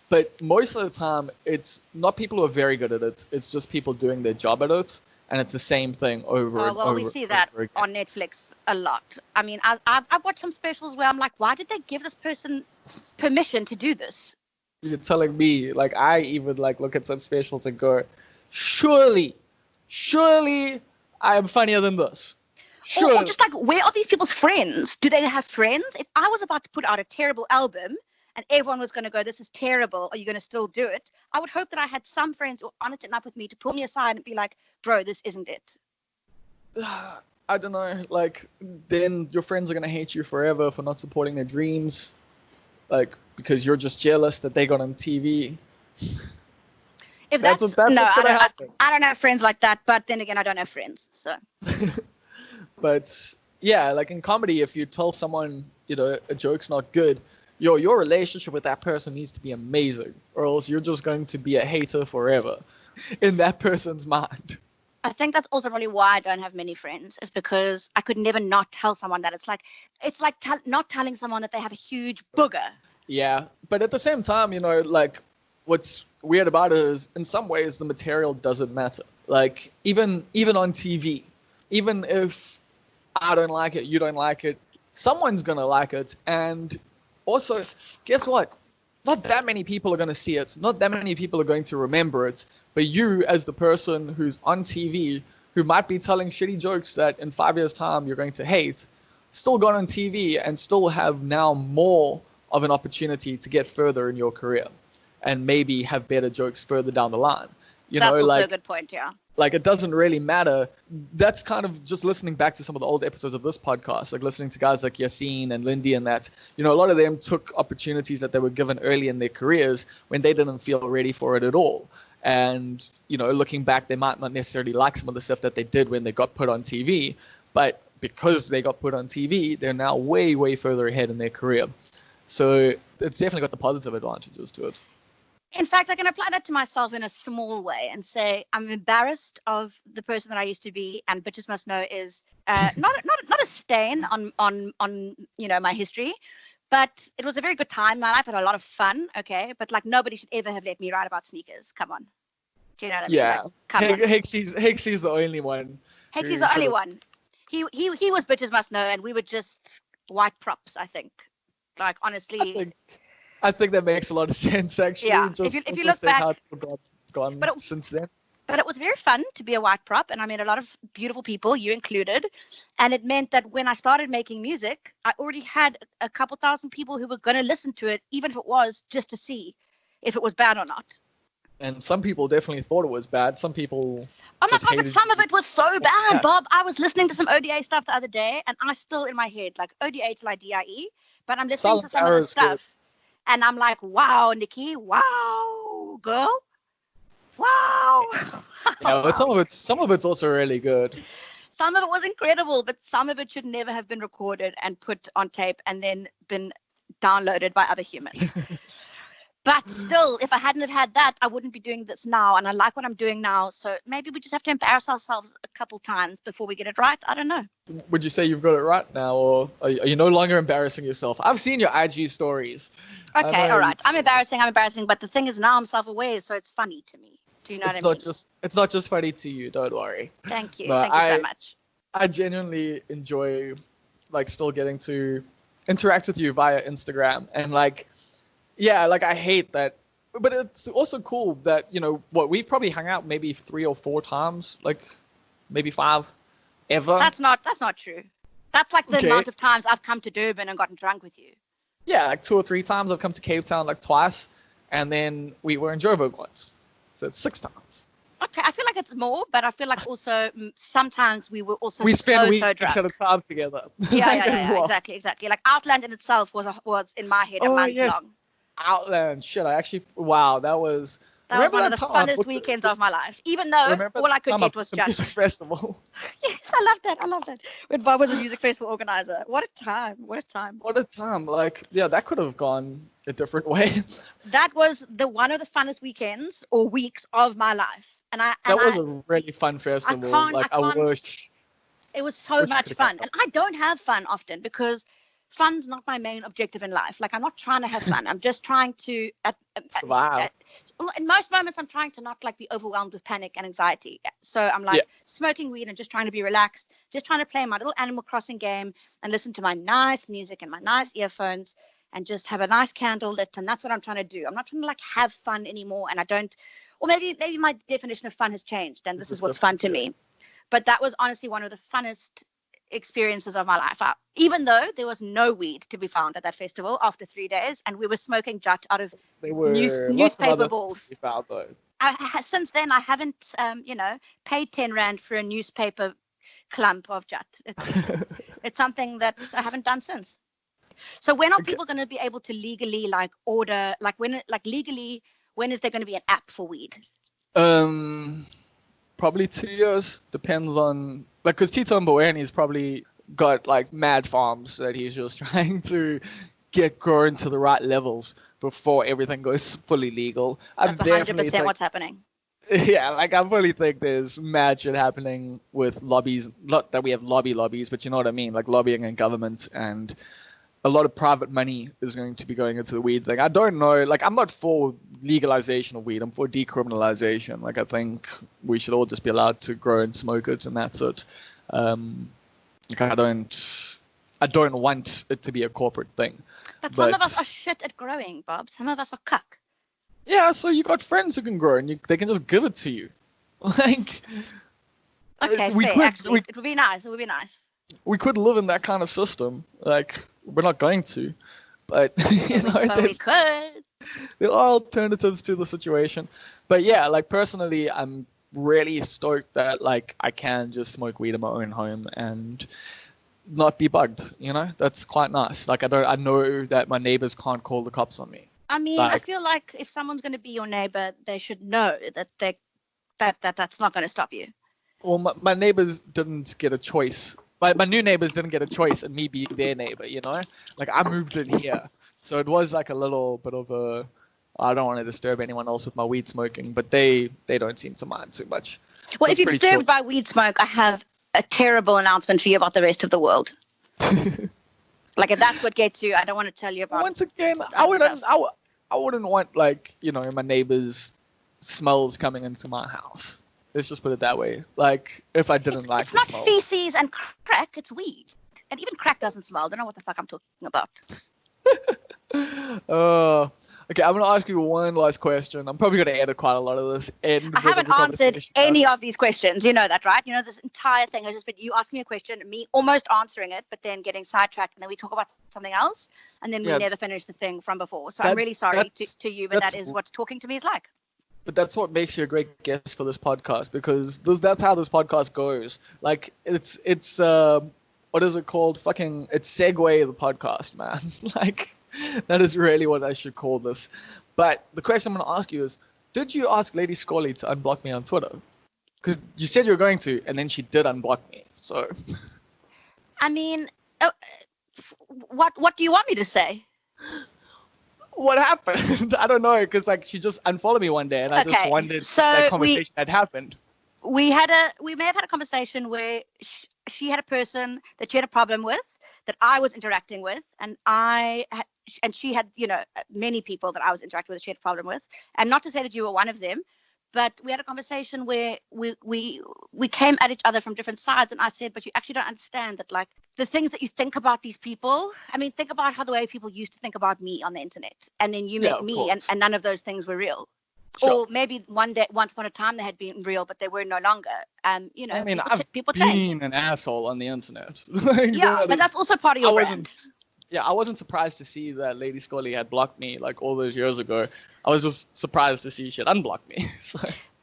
But most of the time, it's not people who are very good at it. It's just people doing their job at it, and it's the same thing over and over. Well, we see that on Netflix a lot. I mean, I've watched some specials where I'm like, why did they give this person permission to do this? You're telling me, like, I even like look at some specials and go, surely I am funnier than this. Sure. Or just like, where are these people's friends? Do they have friends? If I was about to put out a terrible album and everyone was going to go, this is terrible, are you going to still do it? I would hope that I had some friends who were honest enough with me to pull me aside and be like, bro, this isn't it. I don't know. Like, then your friends are going to hate you forever for not supporting their dreams. Like, because you're just jealous that they got on TV. If that's what's gonna happen. I don't have friends like that, but then again, I don't have friends, so. But yeah, like in comedy, if you tell someone, a joke's not good, your relationship with that person needs to be amazing, or else you're just going to be a hater forever in that person's mind. I think that's also probably why I don't have many friends, is because I could never not tell someone that. It's like not telling someone that they have a huge booger. Yeah, but at the same time, like what's weird about it is in some ways the material doesn't matter. Like even on TV, even if I don't like it, you don't like it, someone's gonna like it. And also, guess what? Not that many people are going to see it. Not that many people are going to remember it. But you, as the person who's on TV, who might be telling shitty jokes that in 5 years' time you're going to hate, still got on TV and still have now more of an opportunity to get further in your career and maybe have better jokes further down the line. That's also a good point, yeah. Like, it doesn't really matter. That's kind of just listening back to some of the old episodes of this podcast, like listening to guys like Yassine and Lindy and that. A lot of them took opportunities that they were given early in their careers when they didn't feel ready for it at all. And, looking back, they might not necessarily like some of the stuff that they did when they got put on TV. But because they got put on TV, they're now way, way further ahead in their career. So it's definitely got the positive advantages to it. In fact, I can apply that to myself in a small way and say I'm embarrassed of the person that I used to be, and bitches must know is not a stain on my history, but it was a very good time in my life. I had a lot of fun, okay, but like nobody should ever have let me write about sneakers. Come on, do you know what I mean? Yeah, like, come on. Hexy's the only one. Hexy's the only one. He was bitches must know, and we were just white props. I think, like honestly. I think that makes a lot of sense, actually. Yeah, just if you look back, how people gone since then. But it was very fun to be a white prop, and I met a lot of beautiful people, you included, and it meant that when I started making music, I already had a couple thousand people who were going to listen to it, even if it was just to see if it was bad or not. And some people definitely thought it was bad. Some people. Oh my God, but some of it was so bad, Bob. I was listening to some ODA stuff the other day, and I still in my head, like ODA to like DIE, but I'm listening to some of the stuff. Good. And I'm like, wow, Nicci, wow, girl, wow. Yeah, but some of it's also really good. Some of it was incredible, but some of it should never have been recorded and put on tape and then been downloaded by other humans. But still, if I hadn't have had that, I wouldn't be doing this now. And I like what I'm doing now. So maybe we just have to embarrass ourselves a couple times before we get it right. I don't know. Would you say you've got it right now, or are you no longer embarrassing yourself? I've seen your IG stories. I Okay, all know right. I'm embarrassing. But the thing is now I'm self-aware, so it's funny to me. Do you know what I mean? it's not just funny to you. Don't worry. Thank you. No, Thank you so much. I genuinely enjoy like still getting to interact with you via Instagram, and like, yeah, like I hate that, but it's also cool that, you know, we've probably hung out maybe 3 or 4 times, like maybe 5 ever. That's not true. That's like the Okay. amount of times I've come to Durban and gotten drunk with you. Yeah, like 2 or 3 times. I've come to Cape Town like twice, and then we were in Joburg once, so it's 6 times. Okay, I feel like it's more, but I feel like also sometimes we were also We spent weeks so drunk. at a time together. Yeah, well. exactly. Like Outland in itself was in my head a month long. Outland, shit, wow, that was one of the funnest weekends of my life, even though all I could get was just music festival. Yes, I love that. When Bob was a music festival organizer. What a time. Like, yeah, that could have gone a different way. That was one of the funnest weekends or weeks of my life. That was a really fun festival. I wish. It was so much fun. And I don't have fun often because fun's not my main objective in life. Like, I'm not trying to have fun. I'm just trying to survive. In most moments, I'm trying to not like be overwhelmed with panic and anxiety. So I'm like smoking weed and just trying to be relaxed, just trying to play my little Animal Crossing game and listen to my nice music and my nice earphones and just have a nice candle lit. And that's what I'm trying to do. I'm not trying to like have fun anymore. And I don't, or maybe my definition of fun has changed and this is what's fun to me. But that was honestly one of the funnest experiences of my life. Even though there was no weed to be found at that festival after 3 days, and we were smoking jut out of newspaper balls. Found, though. Since then, I haven't, paid 10 Rand for a newspaper clump of jut. It's something that I haven't done since. So when are people going to be able to legally order, when is there going to be an app for weed? Probably 2 years. Depends on, because Tito Mbowene's probably got mad farms that he's just trying to get grown to the right levels before everything goes fully legal. That's 100% what's happening. Yeah, I fully think there's mad shit happening with lobbies. Not that we have lobbies, but you know what I mean, like lobbying in government, and a lot of private money is going to be going into the weed thing. I don't know, I'm not for legalization of weed. I'm for decriminalization. I think we should all just be allowed to grow and smoke it, and that's it. I don't want it to be a corporate thing. But some of us are shit at growing, Bob. Some of us are cuck. Yeah, so you got friends who can grow, and they can just give it to you. Okay, fair. Actually, it would be nice. We could live in that kind of system. We're not going to, but but we could. There are alternatives to the situation. But yeah, personally, I'm really stoked that I can just smoke weed in my own home and not be bugged. That's quite nice. I know that my neighbors can't call the cops on me. I mean, I feel like if someone's going to be your neighbor, they should know that that's not going to stop you. Well, my neighbors didn't get a choice. My new neighbors didn't get a choice in me being their neighbor, I moved in here. So it was a little bit of a, I don't want to disturb anyone else with my weed smoking, but they don't seem to mind too much. Well, if you're disturbed by weed smoke, I have a terrible announcement for you about the rest of the world. If that's what gets you, I don't want to tell you about. Once again, I wouldn't want my neighbors' smells coming into my house. Let's just put it that way. If I didn't like the smell. It's not feces and crack, it's weed. And even crack doesn't smell. I don't know what the fuck I'm talking about. Okay, I'm going to ask you one last question. I'm probably going to edit quite a lot of this. I haven't answered any of these questions. You know that, right? This entire thing has just been you asking me a question, me almost answering it, but then getting sidetracked, and then we talk about something else, and then we never finish the thing from before. So I'm really sorry to you, but that is what talking to me is like. But that's what makes you a great guest for this podcast, because that's how this podcast goes. It's what is it called? It's Segway the podcast, man. That is really what I should call this. But the question I'm going to ask you is, did you ask Lady Scully to unblock me on Twitter? Because you said you were going to, and then she did unblock me. So. I mean, what do you want me to say? What happened? I don't know, because like she just unfollowed me one day, and I just Okay, wondered so that conversation had happened. we may have had a conversation where she had a person that she had a problem with that I was interacting with, and she had, many people that I was interacting with that she had a problem with, and not to say that you were one of them, but we had a conversation where we came at each other from different sides, and I said, but you actually don't understand that, like, the things that you think about these people. I mean, think about how the way people used to think about me on the internet, and then you Yeah, met of me, and course. none of those things were real. Sure. Or maybe once upon a time they had been real, but they were no longer. I mean, People I've people change. been an asshole on the internet. Like Yeah, but that's also part of I your brand. wasn't. Yeah, I wasn't surprised to see that Lady Scully had blocked me like all those years ago. I was just surprised to see she had unblocked me. So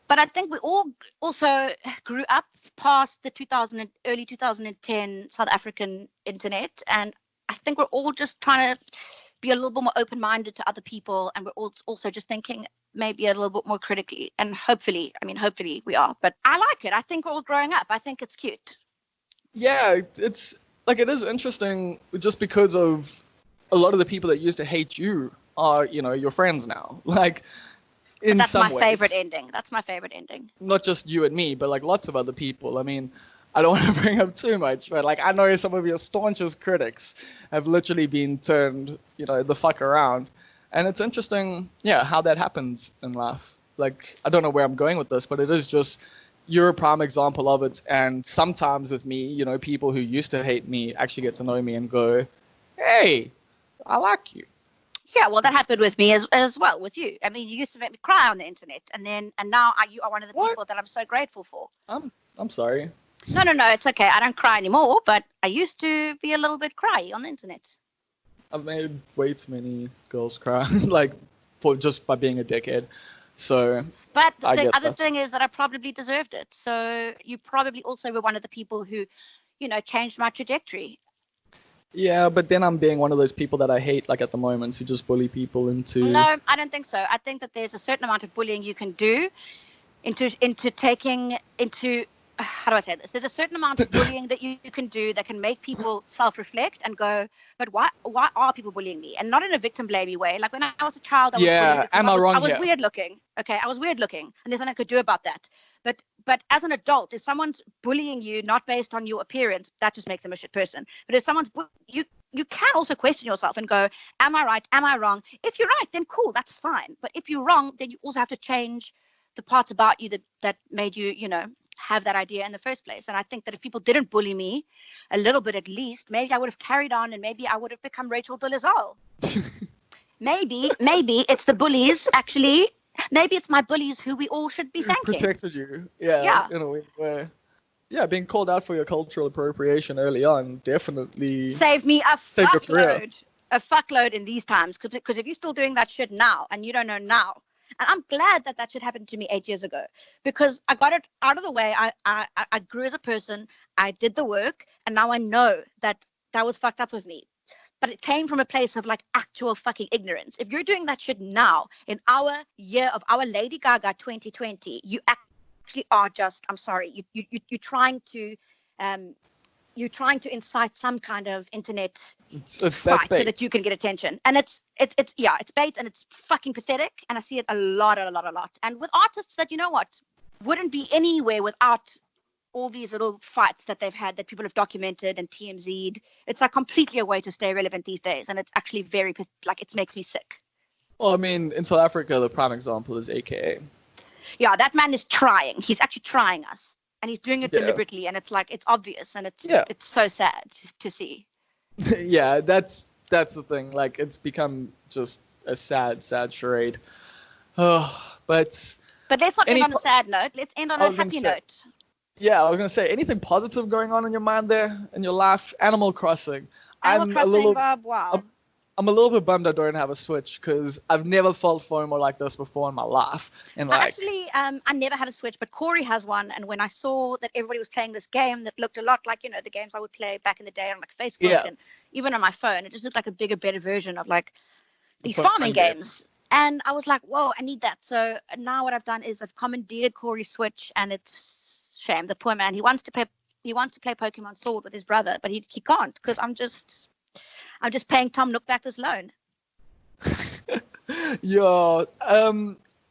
But I think we all also grew up past the early 2010 South African internet, and I think we're all just trying to be a little bit more open-minded to other people, and we're also just thinking maybe a little bit more critically. And hopefully we are. But I like it. I think we're all growing up. I think it's cute. yeah, it's like it is interesting just because of a lot of the people that used to hate you are, your friends now. Like But in that's some my favorite ways, ending. That's my favorite ending. not just you and me, but like lots of other people. I mean, I don't want to bring up too much, but like I know some of your staunchest critics have literally been turned, the fuck around. And it's interesting, yeah, how that happens in life. Like I don't know where I'm going with this, but it is just you're a prime example of it. And sometimes with me, people who used to hate me actually get to know me and go, hey, I like you. Yeah, well, that happened with me as well with you. I mean, you used to make me cry on the internet, and now you are one of the What? people that I'm so grateful for. I'm sorry. No, it's okay. I don't cry anymore, but I used to be a little bit cry on the internet. I've made way too many girls cry, like for just by being a dickhead. So But I the get other that. thing is that I probably deserved it. So you probably also were one of the people who, changed my trajectory. Yeah, but then I'm being one of those people that I hate, like at the moment, who just bully people into. No, I don't think so. I think that there's a certain amount of bullying you can do into taking into how do I say this? There's a certain amount of bullying that you can do that can make people self-reflect and go, but why are people bullying me? And not in a victim blamey way. Like when I was a child, I was bullied Yeah, because am I I wrong was here? weird looking. Okay, I was weird looking, and there's nothing I could do about that. But as an adult, if someone's bullying you not based on your appearance, that just makes them a shit person. But if someone's you can also question yourself and go, am I right? Am I wrong? If you're right, then cool, that's fine. But if you're wrong, then you also have to change the parts about you that made you, have that idea in the first place. And I think that if people didn't bully me a little bit at least, maybe I would have carried on and maybe I would have become Rachel Dolezal. Maybe it's the bullies actually. Maybe it's my bullies who we all should be Who thanking. protected you? Yeah, Yeah. in a way where, yeah, being called out for your cultural appropriation early on definitely Saved me a saved your career. fuckload in these times. Because if you're still doing that shit now and you don't know now, and I'm glad that shit happened to me 8 years ago because I got it out of the way. I grew as a person. I did the work, and now I know that was fucked up with me. But it came from a place of like actual fucking ignorance. If you're doing that shit now in our year of our Lady Gaga 2020, you actually are just. I'm sorry. You're trying to. You're trying to incite some kind of internet That's fight so bait. that you can get attention. And it's bait and it's fucking pathetic. And I see it a lot. And with artists that, wouldn't be anywhere without all these little fights that they've had that people have documented and TMZ'd. It's like completely a way to stay relevant these days. And it's actually very, like, it makes me sick. Well, I mean, in South Africa, the prime example is AKA. Yeah, that man is trying. He's actually trying us. And he's doing it deliberately, and it's like it's obvious, and it's so sad to see. Yeah, that's the thing. Like, it's become just a sad charade. Oh, but let's not end on a sad note. Let's end on a happy note. Yeah, I was gonna say anything positive going on in your mind there in your life. Animal Crossing. Bob. Wow. I'm a little bit bummed I don't have a Switch because I've never felt FOMO like this before in my life. And like, I never had a Switch, but Corey has one. And when I saw that everybody was playing this game that looked a lot like, the games I would play back in the day on like Facebook and even on my phone, it just looked like a bigger, better version of like these farming games. And I was like, whoa, I need that. So now what I've done is I've commandeered Corey's Switch, and it's shame. The poor man, he wants to play Pokemon Sword with his brother, but he can't because I'm just paying Tom Nook back this loan. Yeah.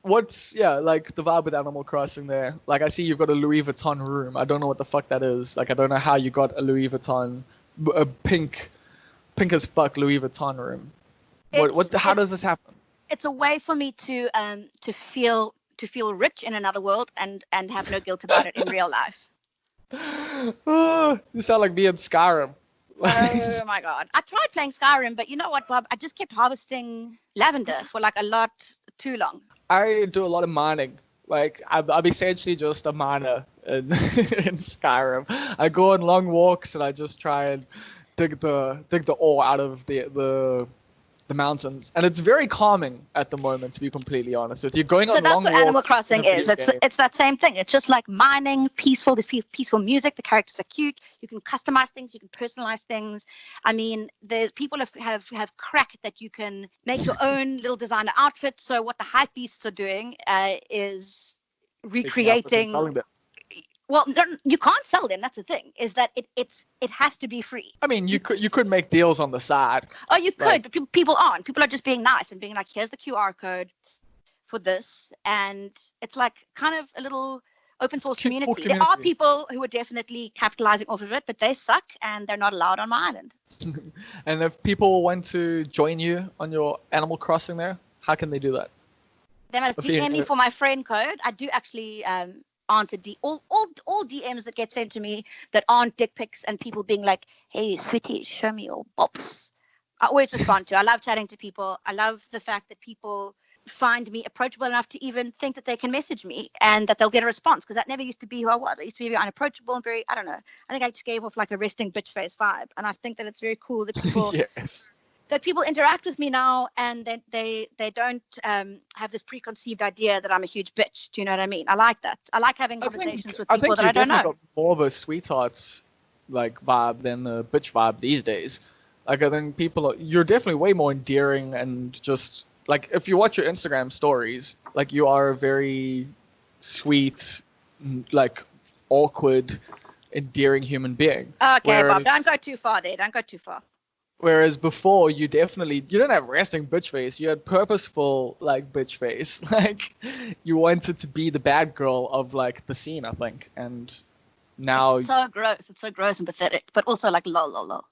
What's like the vibe with Animal Crossing there? Like I see you've got a Louis Vuitton room. I don't know what the fuck that is. Like I don't know how you got a Louis Vuitton, a pink as fuck Louis Vuitton room. How does this happen? It's a way for me to feel rich in another world and have no guilt about it in real life. You sound like me in Skyrim. Oh my god. I tried playing Skyrim, but you know what, Bob? I just kept harvesting lavender for like a lot too long. I do a lot of mining. Like I'm essentially just a miner in in Skyrim. I go on long walks and I just try and dig the ore out of the mountains, and it's very calming at the moment, to be completely honest with you. Going So on that's long what walks Animal Crossing in a is. video game. It's that same thing. It's just like mining, peaceful. There's peaceful music. The characters are cute. You can customize things. You can personalize things. I mean, there's people have cracked that you can make your own little designer outfit. So what the hype beasts are doing is recreating. Well, you can't sell them. That's the thing. Is that it has to be free. I mean, you could make deals on the side. Oh, you could, but people aren't. People are just being nice and being like, here's the QR code for this, and it's like kind of a little open source community. There are people who are definitely capitalizing off of it, but they suck and they're not allowed on my island. And if people want to join you on your Animal Crossing there, how can they do that? They must DM me for my friend code. I do actually answer all DMs that get sent to me that aren't dick pics and people being like, hey, sweetie, show me your bops. I always respond to. I love chatting to people. I love the fact that people find me approachable enough to even think that they can message me and that they'll get a response, because that never used to be who I was. I used to be very unapproachable and very, I don't know. I think I just gave off like a resting bitch face vibe. And I think that it's very cool that people yes. that people interact with me now and they don't have this preconceived idea that I'm a huge bitch. Do you know what I mean? I like that. I like having conversations with people that I don't know. I think you definitely got more of a sweethearts like vibe than a bitch vibe these days. Like I think you're definitely way more endearing, and just like if you watch your Instagram stories, like you are a very sweet, like awkward, endearing human being. Okay, Bob, don't go too far there. Don't go too far. Whereas before, you didn't have resting bitch face. You had purposeful like bitch face. Like you wanted to be the bad girl of like the scene, I think. And now it's so gross. It's so gross and pathetic, but also like lol lol lol.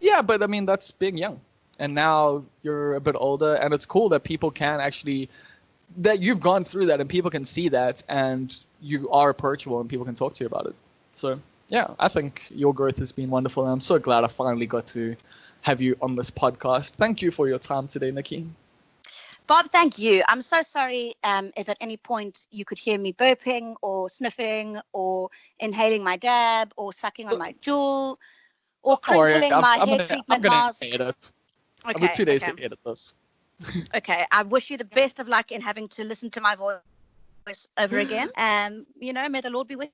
Yeah, but I mean that's being young. And now you're a bit older, and it's cool that people can actually that you've gone through that and people can see that, and you are approachable and people can talk to you about it. So yeah, I think your growth has been wonderful, and I'm so glad I finally got to have you on this podcast. Thank you for your time today, Nicci. Bob, thank you. I'm so sorry if at any point you could hear me burping or sniffing or inhaling my dab or sucking on my jewel or crinkling my hair treatment mask. Okay, I've got 2 days to edit this. Okay, I wish you the best of luck in having to listen to my voice over again. May the Lord be with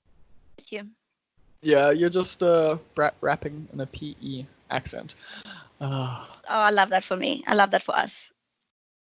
you. Yeah, you're just rapping in a PE accent. Oh, I love that for me. I love that for us.